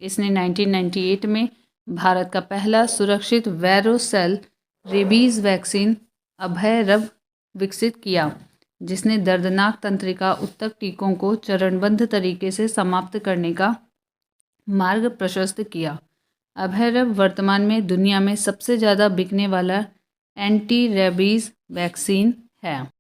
इसने 1998 में भारत का पहला सुरक्षित वैरोसेल रेबीज़ वैक्सीन अभयरव विकसित किया, जिसने दर्दनाक तंत्रिका उत्तक टीकों को चरणबद्ध तरीके से समाप्त करने का मार्ग प्रशस्त किया। अभयरव वर्तमान में दुनिया में सबसे ज़्यादा बिकने वाला एंटी रेबीज़ वैक्सीन है।